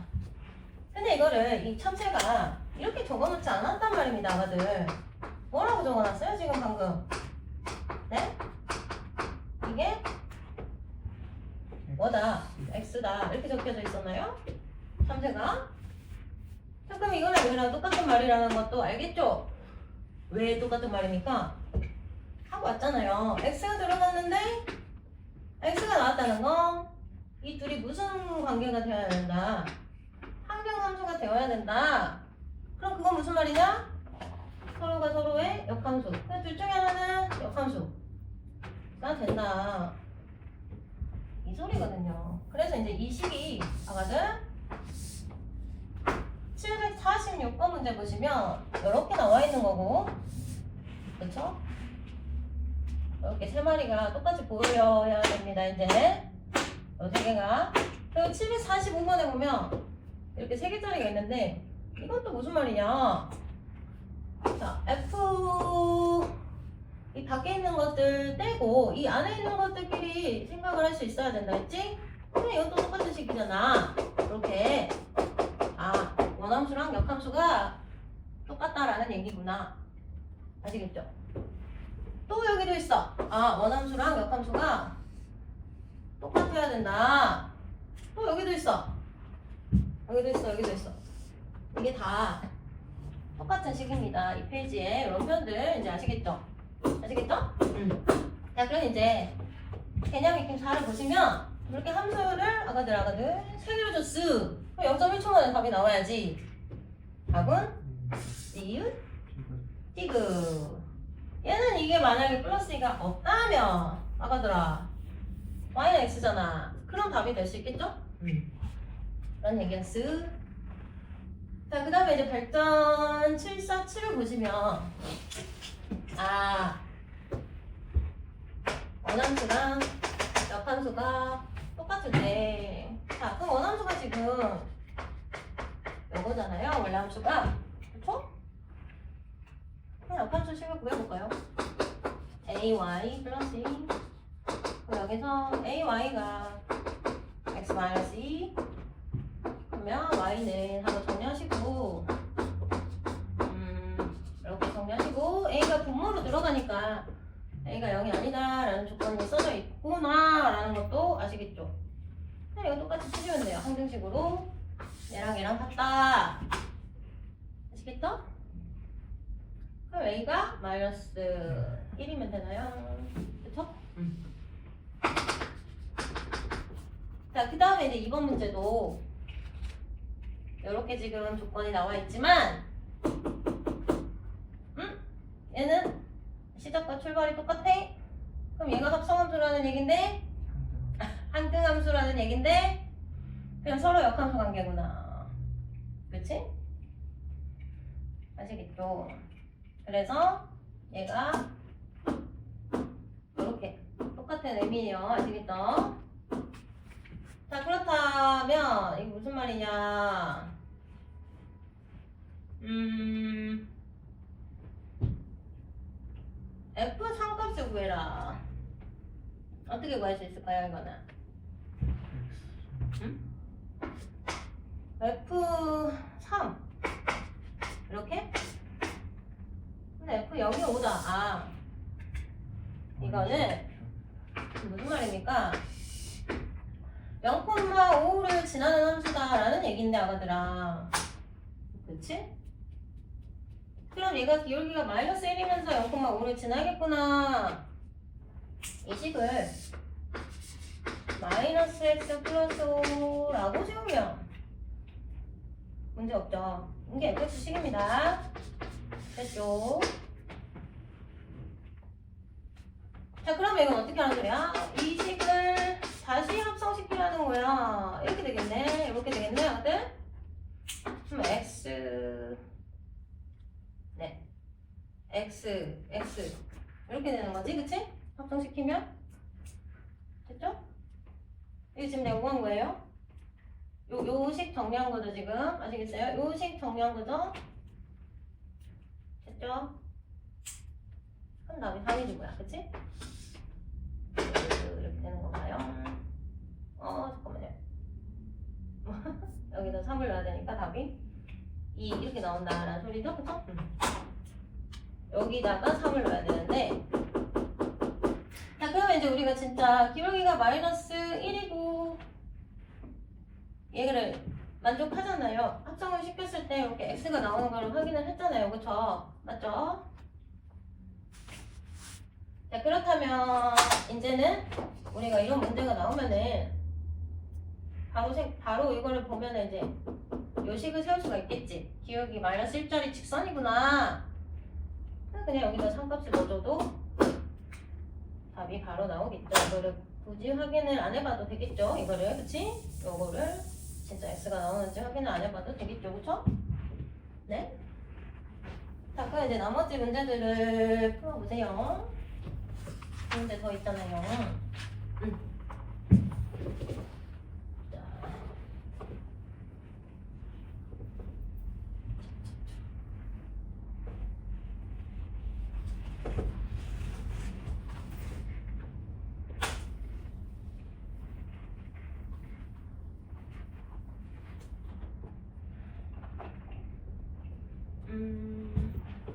근데 이거를 이 참새가 이렇게 적어놓지 않았단 말입니다. 아가들 뭐라고 적어놨어요 지금 방금? 네? 이게 뭐다? x다 이렇게 적혀져 있었나요? 참새가? 자, 그럼 이거랑 이거랑 똑같은 말이라는 것도 알겠죠? 왜 똑같은 말입니까? 하고 왔잖아요. x가 들어갔는데 x가 나왔다는 건 이 둘이 무슨 관계가 되어야 된다? 항등함수가 되어야 된다. 그럼 그건 무슨 말이냐? 서로가 서로의 역함수. 그래서 둘 중에 하나는 역함수가 된다. 이 소리거든요. 그래서 이제 이 식이 아가들 746번 문제 보시면 이렇게 나와 있는 거고, 그렇죠? 이렇게 세 마리가 똑같이 보여야 됩니다. 이제 이 세 개가. 그리고 745번에 보면 이렇게 세 개짜리가 있는데 이건 또 무슨 말이냐? 자, F 이 밖에 있는 것들 떼고 이 안에 있는 것들끼리 생각을 할 수 있어야 된다 했지? 그럼 이건 또 똑같은 식이잖아. 이렇게 원함수랑 역함수가 똑같다라는 얘기구나. 아시겠죠? 또 여기도 있어. 원함수랑 역함수가 똑같아야 된다. 또 여기도 있어. 여기도 있어. 이게 다 똑같은 식입니다. 이 페이지에 이런 표현들 이제 아시겠죠? 아시겠죠? 자, 그럼 이제 개념 익힘 4를 보시면 이렇게 함수를 아가들 3개로 줬어. 그럼 0.1초 만에 답이 나와야지. 답은 니은 디귿. 얘는 이게 만약에 플러스 2가 없다면 아가들아 y는 x잖아. 그럼 답이 될 수 있겠죠? 그런 얘기였어. 자, 그 다음에 이제 발전 747을 보시면 원함수랑 역함수가 똑같을 때, 자, 그럼 원함수가 지금 요거잖아요. 원래 함수가. 그쵸? 그럼 역함수 식을 구해볼까요? ay 플러스 2. 그럼 여기서 ay가 x 마이너스 2. 그러면 y는 하고 정리하시고, 이렇게 정리하시고, a가 분모로 들어가니까 a가 0이 아니다 라는 조건이 써져 있구나 라는 것도 아시겠죠? 이거 똑같이 치시면 돼요. 항등식으로 얘랑 얘랑 같다. 아시겠죠? 그럼 a가 마이너스 1이면 되나요? 그쵸? 자, 그 다음에 이제 2번 문제도 이렇게 지금 조건이 나와 있지만, 얘는 시작과 출발이 똑같아? 그럼 얘가 합성함수라는 얘긴데, 항등함수라는 얘긴데, 그냥 서로 역함수 관계구나. 그치? 아시겠죠? 그래서 얘가 이렇게 똑같은 의미예요. 아시겠죠? 자, 그렇다면 이게 무슨 말이냐? f 상값을 구해라. 어떻게 구할 수 있을까요, 이거는? f3 이렇게? 근데 f0이 5다. 이거는 무슨 말입니까? 0,5를 지나는 함수다라는 얘기인데 아가들아. 그치? 그럼 얘가 기울기가 마이너스 1이면서 0,5를 지나겠구나. 이 식을 마이너스 x 플러스 5라고 세우면 문제 없죠. 이게 fx 식입니다. 됐죠? 자, 그러면 이건 어떻게 하는 소리야? 이 식을 다시 합성시키라는 거야. 이렇게 되겠네. 이렇게 되겠네, 아들? 그럼 x 이렇게 되는 거지, 그치? 합성시키면 됐죠? 이게 지금 내가 뭐 한 거예요? 요 식 정리한 거죠, 지금? 아시겠어요? 요 식 정리한 거죠? 됐죠? 그럼 답이 3이 뭐야, 그치? 이렇게 되는 건가요? 잠깐만요. 여기다 3을 넣어야 되니까 답이 2 이렇게 나온다라는 소리죠, 그쵸? 여기다가 3을 넣어야 되는데, 자, 그러면 이제 우리가 진짜 기울기가 마이너스 1이고 얘를 만족하잖아요. 합성을 시켰을 때 이렇게 x가 나오는 걸 확인을 했잖아요, 그쵸? 맞죠? 자, 그렇다면 이제는 우리가 이런 문제가 나오면은 바로 이거를 보면은 이제 요식을 세울 수가 있겠지. 기울기 마이너스 1짜리 직선이구나. 그냥 여기다 3값을 넣어줘도 답이 바로 나오겠죠. 이거를 굳이 확인을 안 해봐도 되겠죠. 이거를, 그치? 이거를 진짜 x가 나오는지 확인을 안 해봐도 되겠죠, 그쵸? 네? 자, 그럼 이제 나머지 문제들을 풀어보세요. 문제 더 있잖아요. 자.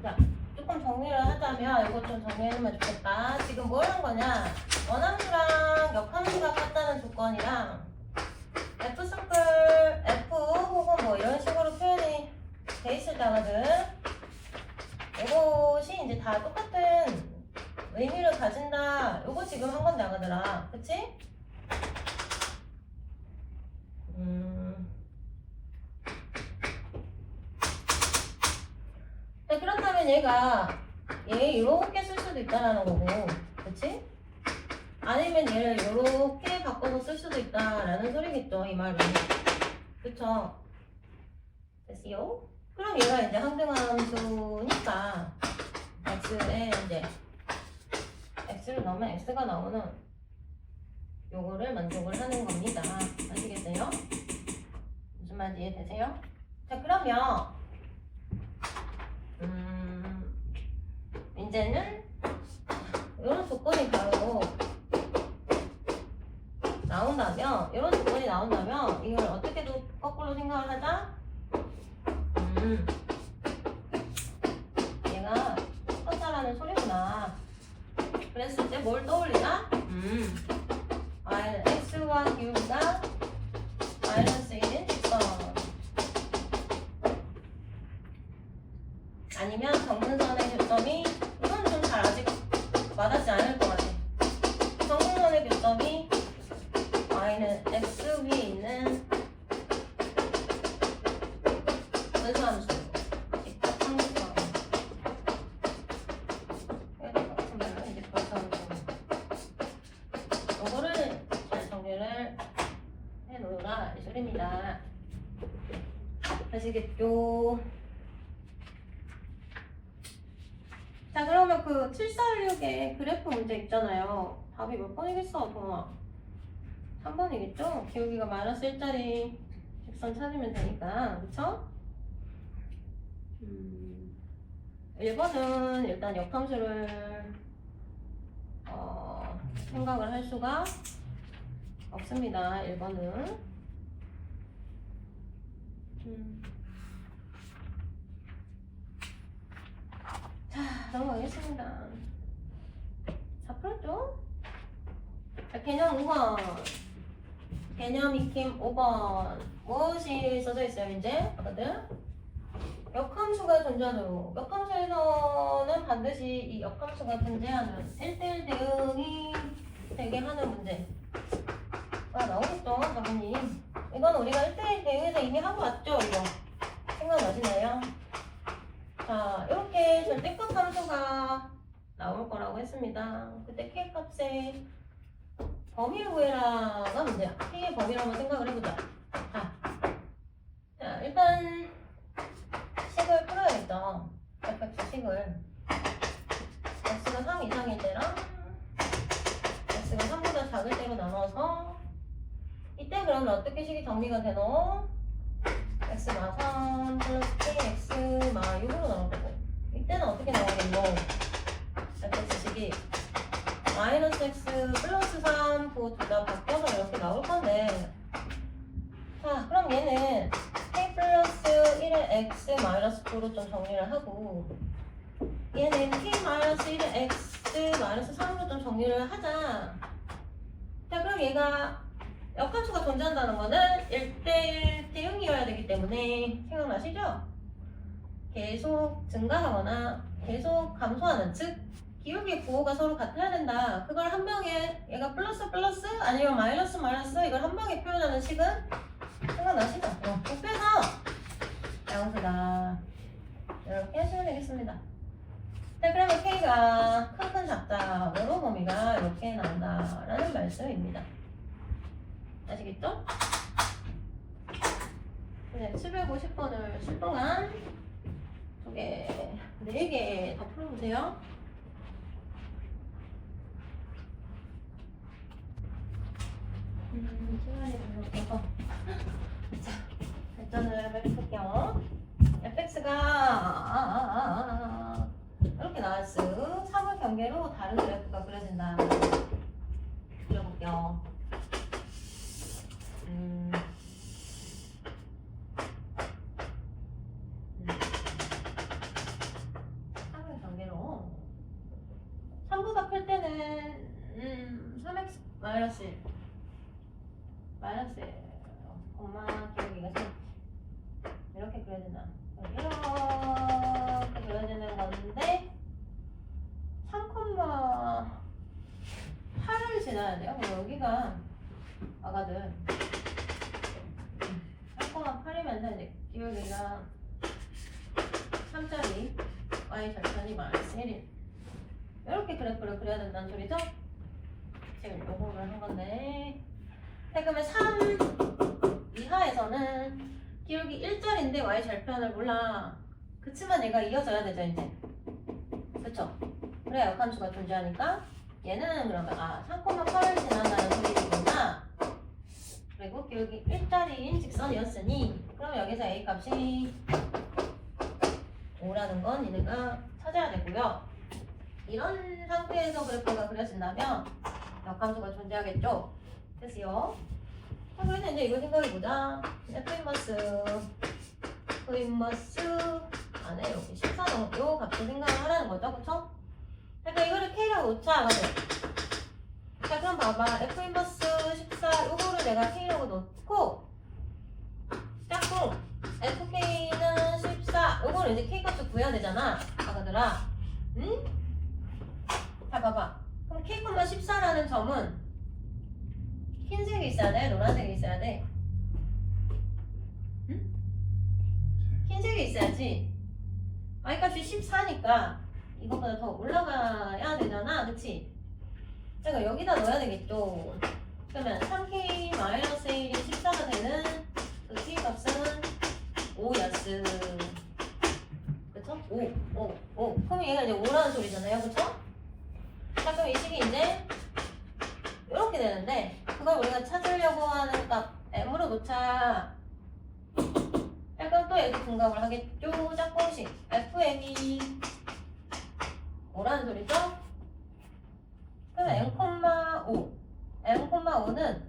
자, 조금 정리를 하자면 이것 좀 정리해주면 좋겠다. 지금 뭘 한 거냐? 원함수랑 역함수가 같다는 조건이랑 F 서클 F 혹은 뭐 이런 식으로 표현이 돼 있을 때 하거든. 이것이 이제 다 똑같은 의미를 가진다. 요거 지금 한 건데 하거더라. 그치? 자, 그렇다면 얘 이렇게 쓸 수도 있다라는 거고, 그치? 아니면 얘를 이렇게 바꿔서 쓸 수도 있다라는 소리겠죠, 이 말은. 그쵸? 됐어요? 그럼 얘가 이제 항등함수니까 x에 이제 x를 넣으면 x가 나오는 요거를 만족을 하는 겁니다. 아시겠어요? 무슨 말인지 이해되세요? 자, 그러면 이제는 이런 조건이 바로 나온다면, 이런 조건이 나온다면 이걸 어떻게 거꾸로 생각을 하자? 얘가 똑같다라는 소리구나. 그랬을 때 뭘 떠올리나? x와 기울기가 마이너스 1인 직선. 아니면 정근선의 교점이, 이건 좀 잘 아직 와닿지 않을 것 같아. 정근선의 교점이 y는 x 위에 있는 분수함수. 직접함수점. 같은 말로 이제 분수함수. 요거를 잘 정리를 해놓으라 이 소리입니다. 아시겠죠? 자, 그러면 그 746의 그래프 문제 있잖아요. 답이 몇 번이겠어, 동아? 3번이겠죠? 기울기가 마이너스 1짜리 직선 찾으면 되니까, 그쵸? 1번은 일단 역함수를 생각을 할 수가 없습니다. 1번은. 자, 넘어가겠습니다. 자, 풀었죠? 자, 개념 5번. 개념 익힘 5번. 무엇이 써져 있어요, 이제? 하거든? 역함수가 존재하도록. 역함수에서는 반드시 이 역함수가 존재하는 1대1 대응이 되게 하는 문제가 나오겠죠, 당연히. 이건 우리가 1대1 대응에서 이미 하고 왔죠, 이거. 생각나시나요? 자, 이렇게 절대값 함수가 나올 거라고 했습니다. 그때 k 값의 범위를 구해라가 문제야. k의 범위를 한번 생각을 해보자. 자, 일단 식을 풀어야겠죠. fx 식을. x가 3 이상일 때랑 x가 3보다 작을 때로 나눠서 이때 그러면 어떻게 식이 정리가 되노? x 마 3 플러스 kx 마 6으로 나올 거고, 이때는 어떻게 나오겠노? fx식이 마이너스 x 플러스 3 그 둘 다 바꿔서 이렇게 나올 건데, 자, 그럼 얘는 k 플러스 1의 x 마이너스 9로 좀 정리를 하고, 얘는 k 마이너스 1의 x 마이너스 3으로 좀 정리를 하자. 자, 그럼 얘가 역함수가 존재한다는 거는 1대1 대응이어야 되기 때문에, 생각나시죠? 계속 증가하거나 계속 감소하는, 즉 기울기 구호가 서로 같아야 된다. 그걸 한 방에 얘가 플러스 플러스 아니면 마이너스 마이너스 이걸 한 방에 표현하는 식은 생각나시죠? 곱해서 양수다. 이렇게 하시면 되겠습니다. 자, 그러면 K가 큰 작다 여러 범위가 이렇게 나온다라는 말씀입니다. 아시겠죠? 네, 750번을 쓸 동안 4개 더 풀어보세요. 시간이 별로 없어서. 자, 발전을 해볼게요. fx가 이렇게 나왔어. 3을 경계로 다른 그래프가 그려진다. 그려볼게요. 3을 경계로 3보다 클 때는 3x 마이너스 1 마이너스 엄마 기울기가 이렇게 그려야 되나? 이렇게 있어야 돼요. 그럼 여기가 아가들 3,8이면서 이제 기울기가 3짜리 y 절편이 마이너스 1인 이렇게 그래프를 그려야 된다는 소리죠? 지금 요거를 한 건데 그러면 3 이하에서는 기울기 1짜리인데 y 절편을 몰라. 그치만 얘가 이어져야 되죠 이제. 그쵸? 그래야 역함수가 존재하니까 얘는 그러면 3,8을 지난다는 소리구나. 그리고 기울기 1짜리인 직선이었으니 그럼 여기서 a 값이 5라는 건 얘네가 찾아야 되고요. 이런 상태에서 그래프가 그려진다면 역함수가 존재하겠죠? 됐어요? 자, 그래서 이제 이거 생각해보자. F 인버스 안에 여기 14정 요 값을 생각을 하라는 거죠, 그쵸? 그러니까 이거를 K라고 놓자, 맞아. 자, 그럼 봐봐. F 인버스 14 요거를 내가 K라고 놓고 짝꿍 FK는 14 요거를 이제 K 값을 구해야 되잖아, 아가들아. 응? 자, 봐봐. 그럼 K,14라는 점은 흰색이 있어야 돼? 노란색이 있어야 돼? 응? 흰색이 있어야지. y값이 14니까 이것보다 더 올라가야 되잖아. 그치? 그러니까 여기다 넣어야 되겠죠. 그러면 3k-1이 14가 되는 그 k값은 5였음. 그쵸? 5. 그럼 얘가 이제 5라는 소리잖아요. 그쵸? 자, 그럼 이 식이 이제 이렇게 되는데 그걸 우리가 찾으려고 하는 값 m으로 놓자. 자, 그럼 또 여기 분각을 하겠죠. 짝꿍식 fm이 5라는 소리죠? 그럼 m,5 m,5는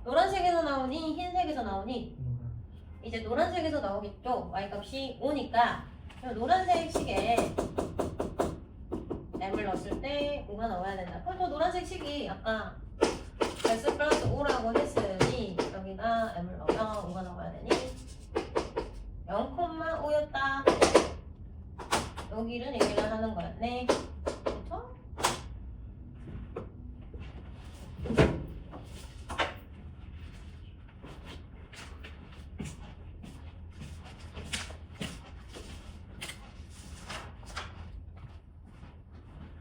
노란색에서 나오니 흰색에서 나오니 이제 노란색에서 나오겠죠. y값이 5니까 그럼 노란색 식에 m을 넣었을 때 5가 나와야 된다. 그럼 저 노란색 식이 아까 S 플러스 5라고 했으니 여기다 m을 넣으면 5가 나와야 되니 0,5였다. 여기를 얘기를 하는 거였네. 그쵸?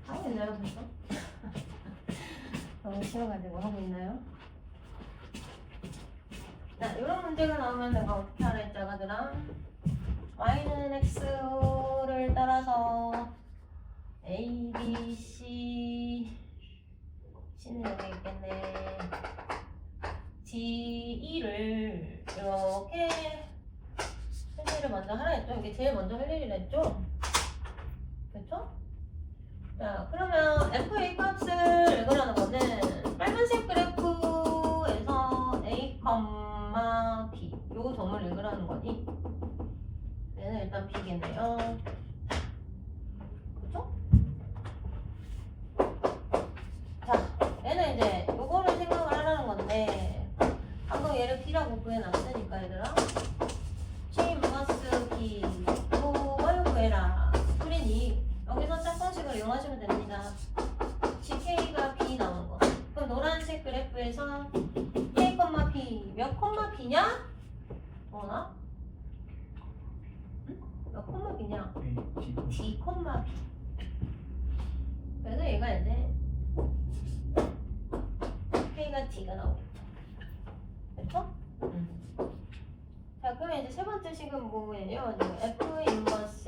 하고 있나요, 벌써? 너무 싫어가지고 하고 있나요? 자, 이런 문제가 나오면 내가 어떻게 하라 했지, 아가들아? y는 x를 따라서 a, b, c c는 여기 있겠네. d, e를 이렇게 표시를 먼저 하라 했죠? 이게 제일 먼저 할 일이라 했죠? 그쵸? 자, 그러면 fa 값을 읽으라는 거는 빨간색 그래프에서 a, b 요 점을 읽으라는 거니 얘는 일단 b겠네요. 그쵸? 자, 얘는 이제 요거를 생각을 하라는 건데 방금 얘를 b라고 구해놨으니까 얘들아 C 마이너스 b 요걸 구해라. 그러니 여기서 짝꿍식을 이용하시면 됩니다. GK가 B 나오는 거. 그럼 노란색 그래프에서 K, P 몇 콤마 B냐? 뭐나? 응? 몇 콤마 B냐? D, 콤마 B. 그래서 얘가 이제 K가 D가 나오겠죠. 됐죠? 자, 그러면 이제 세 번째 식은 뭐예요? F 인버스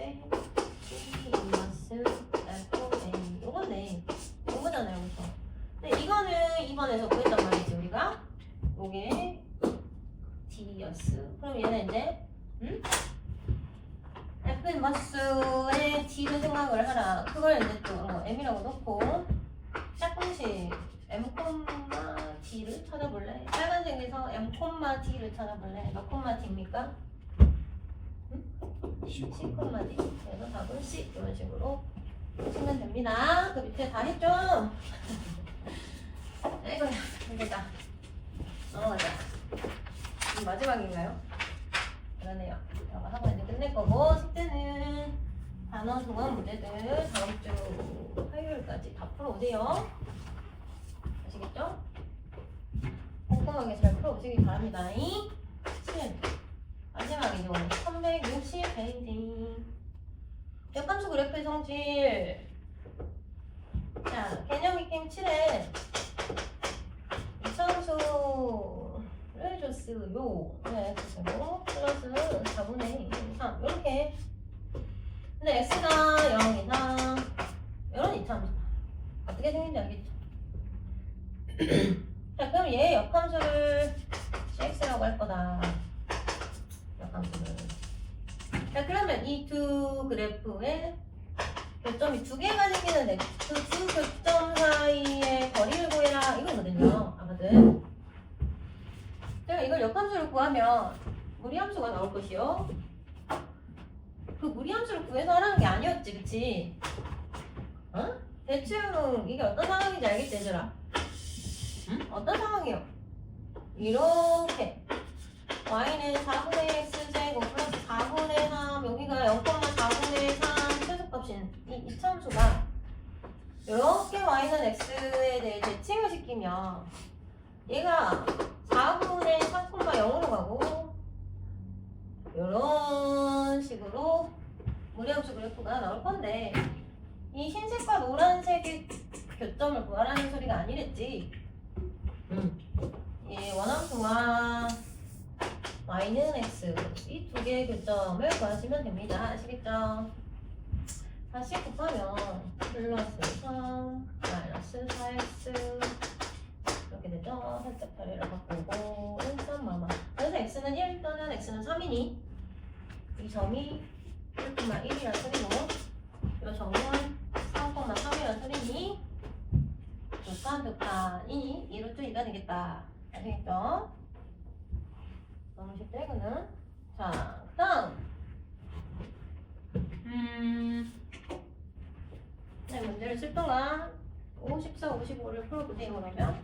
C 인버스 FA 요거네. 요거잖아요, 그쵸? 근데 이거는 2번에서 구했단 말이지, 우리가. 요게 D였어. 그럼 얘는 이제 F 인버스의 D를 생각을 하라. 그걸 이제 또 M이라고 놓고 짝꿍식 M, D를 찾아볼래? 빨간색에서 M, D를 찾아볼래? 몇 콤마 D입니까? C, D. 그래서 답은 C. 이런 식으로 치면 됩니다. 그 밑에 다 했죠? 아이고, 힘들다. 넘어가자. 이 마지막인가요? 그러네요. 이거 하고 이제 끝낼 거고, 숙제는 단어 동안 문제들 다음 주 화요일까지 다 풀어오세요. 아시겠죠? 꼼꼼하게 잘 풀어보시기 바랍니다. 7. 마지막이죠. 360페이지. 역함수 그래프의 성질. 자, 개념 익힘 7에 이차함수를 줬어요. 네, 그리고 플러스 4분의 3 이렇게. 근데 x가 0 이상 이런 이차함수 어떻게 생긴지 알겠죠? 자, 그럼 얘 역함수를 cx라고 할 거다. 역함수를. 자, 그러면 이 두 그래프의 교점이 두 개가 생기는데 그 두 교점 사이의 거리를 구해라 이거거든요. 아무튼 제가 이걸 역함수를 구하면 무리함수가 나올 것이요. 그 무리함수를 구해서 하라는 게 아니었지, 그치? 어? 대충 이게 어떤 상황인지 알겠지, 얘들아? 응? 어떤 상황이요? 이렇게 y는 4분의 x제곱 플러스 4분의 3 여기가 0,4분의 3 최소값인 이 이차함수가 이렇게 y는 x에 대해 대칭을 시키면 얘가 4분의 3,0으로 가고 이런 식으로 무리함수 그래프가 나올 건데 이 흰색과 노란색의 교점을 구하라는 소리가 아니랬지. 이 원함수와 y는 x 이 두 개의 교점을 구하시면 됩니다. 아시겠죠? 다시 곱하면 플러스 3 마이너스 4x 이렇게 되죠. 살짝 자리를 바꾸고 1,마마 그래서 x는 1 또는 x는 3이니 이 점이 1,1이라는 소리고 이 점은 3,3이라는 소리니 득판이 2루트 2가 되겠다. 아시겠죠? 너무 쉽다 이거는. 자, 그 다음 네, 문제를 쓸 동안 54, 55를 풀어보세요. 그러면 자,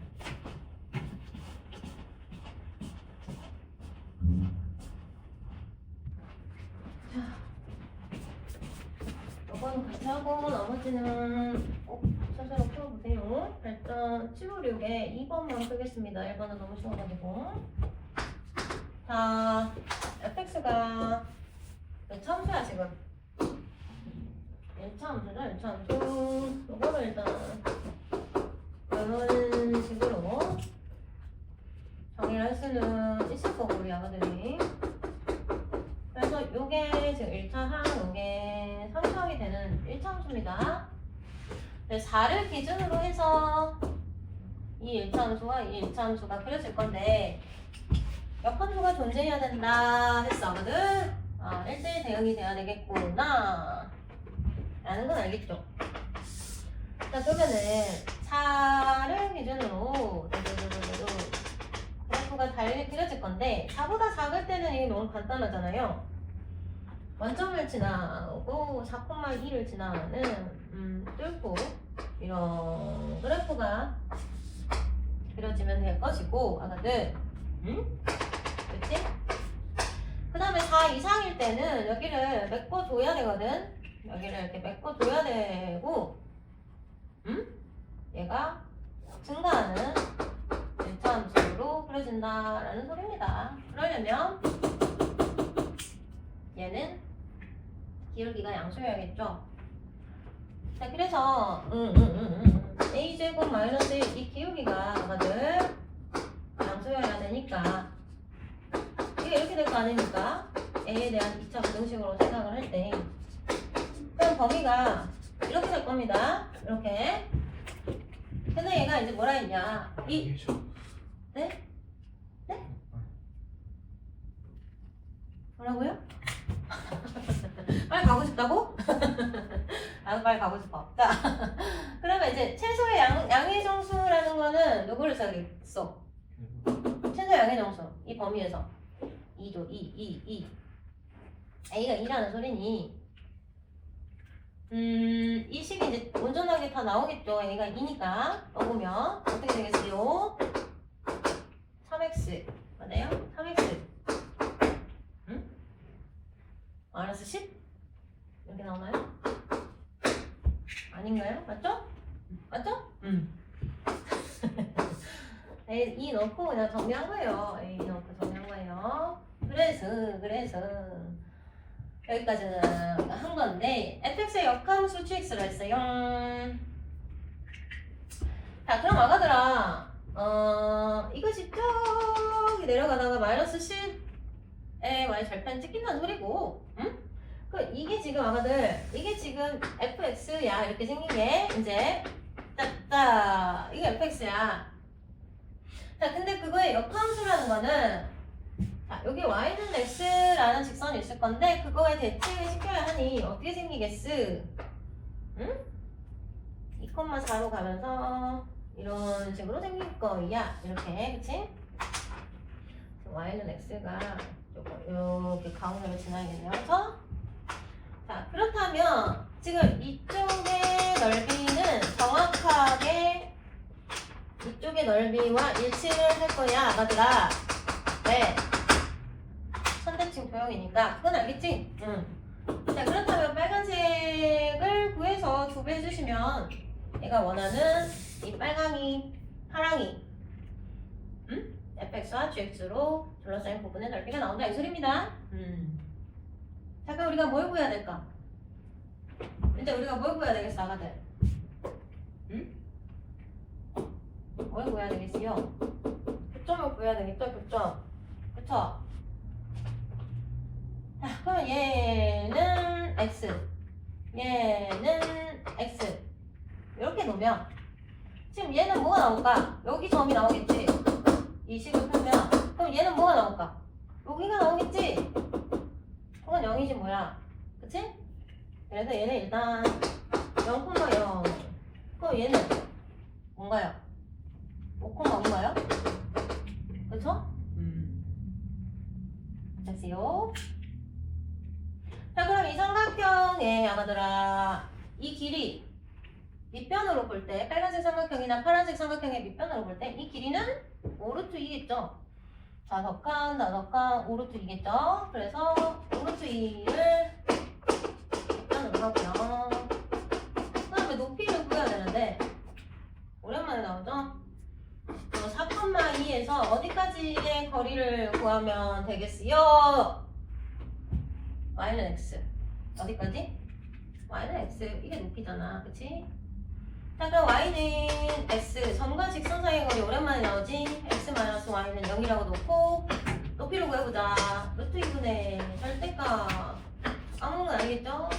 이거는 같이 하고 나머지는 스스로 풀어보세요. 일단 756에 2번만 쓰겠습니다. 1번은 너무 쉬워가지고. 자, fx가 참수야 지금. 1차 함수죠. 1차 함수 이거를 일단 이런 식으로 정의를 할 수는 있을 거고 우리 아가들이. 그래서 요게 지금 1차 항 요게 3차항이 되는 1차 함수입니다. 4를 기준으로 해서 이 1차 함수와 이 1차 함수가 그려질 건데 역함수가 존재해야 된다 했어 아무튼 1대1 대응이 돼야 되겠구나 라는 건 알겠죠? 자 그러면은 4를 기준으로 그래프가 달리 그려질 건데 4보다 작을 때는 이게 너무 간단하잖아요. 원점을 지나고 4,2를 지나는 뚫고 이런 그래프가 그려지면 될 것이고 아가들 그치? 그 다음에 4 이상일 때는 여기를 메꿔줘야 되거든. 여기를 이렇게 메꿔줘야 되고 얘가 증가하는 1차 함수로 그려진다라는 소리입니다. 그러려면 얘는 기울기가 양수여야겠죠. 자 그래서 a제곱 마이너스 이 기울기가 아가들 양수여야 되니까 이게 이렇게 될 거 아닙니까? a에 대한 2차 부등식으로 생각을 할 때 그럼 범위가 이렇게 될 겁니다. 이렇게. 근데 얘가 이제 뭐라 했냐 네? 네? 뭐라고요? 빨리 가고 싶다고? 나도 빨리 가고 싶어. 자, 그러면 이제 최소의 양의 정수라는 거는 누구를 써야겠어? 최소의 양의 정수. 이 범위에서 2죠. 2. A가 2라는 소리니 이 식이 이제 온전하게 다 나오겠죠. A가 2니까 넣어보면 어떻게 되겠어요? 3x 맞아요? 3x 마이너스 10 이렇게 나오나요? 아닌가요? 맞죠? 맞죠? A 넣고 그냥 정리한 거예요. A 넣고 정리한 거예요. 그래서 여기까지는 한 건데 fx의 역함수 gx로 했어요. 자, 그럼 아가들아, 이것이 저기 내려가다가 마이너스 10에 y 절편 찍힌다는 소리고, 응? 이게 지금 아가들, 이게 지금 fx야. 이렇게 생긴 게, 이제, 따따, 이게 fx야. 자, 근데 그거의 역함수라는 거는, 자, 여기 y는 x라는 직선이 있을 건데, 그거에 대칭을 시켜야 하니, 어떻게 생기겠어? 응? 2,4로 가면서, 이런 식으로 생길 거야. 이렇게, 그치? y는 x가 이렇게 가운데로 지나야겠네요. 그래서 자, 그렇다면 지금 이쪽의 넓이는 정확하게 이쪽의 넓이와 일치를 할 거야, 아가들아. 네. 선대칭 도형이니까. 그건 알겠지? 응. 자, 그렇다면 빨간색을 구해서 조배해 주시면 얘가 원하는 이 빨강이, 파랑이, fx와 gx로 둘러싸인 부분의 넓이가 나온다 이 소리입니다. 자, 그럼 우리가 뭘 구해야 될까? 이제 우리가 뭘 구해야 되겠어, 아가들? 뭘 구해야 되겠어요? 교점을 구해야 되겠죠, 교점. 그쵸? 자, 그럼 얘는 x, 얘는 x. 이렇게 놓으면 지금 얘는 뭐가 나올까? 여기 점이 나오겠지? 이 식을 풀면 그럼 얘는 뭐가 나올까? 여기가 나오겠지? 그건 0이지 뭐야, 그치? 그래서 얘는 일단 0,0. 그럼 얘는 뭔가요? 5,5인가요? 그쵸? 됐어요. 자, 그럼 이 삼각형의 아가들아, 이 길이 밑변으로 볼 때, 빨간색 삼각형이나 파란색 삼각형의 밑변으로 볼 때 이 길이는 5루트 2겠죠? 좌석칸, 나석칸, 5루트 2겠죠? 그래서 5루트 2를 밑변으로 하고요. 그 다음에 높이를 구해야 되는데 오랜만에 나오죠? 4,2에서 어디까지의 거리를 구하면 되겠어요? y는 x. 어디까지? y는 x. 이게 높이잖아, 그치? 자, 그럼 y는 x, 점과 직선 사이의 거리 오랜만에 나오지? x-y는 0이라고 놓고 높이를 구해보자. 루트 2분의 절대값. 까먹는 건 아니겠죠?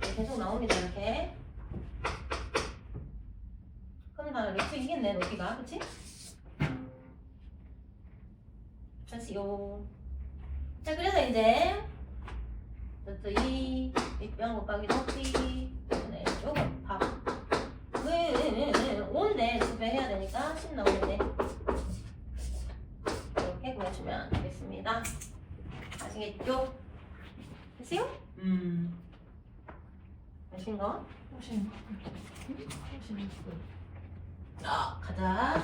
네, 계속 나옵니다, 이렇게. 그럼 다 루트 2겠네, 높이가. 그치? 됐어요. 자, 그래서 이제 루트 2 밑변 곱하기 높이 네, 요거 밥. 왜 5인데 분배해야 되니까 10 나오는데 이렇게 구해주면 되겠습니다. 아시겠죠? 됐어요? 아신가? 훨씬 가자.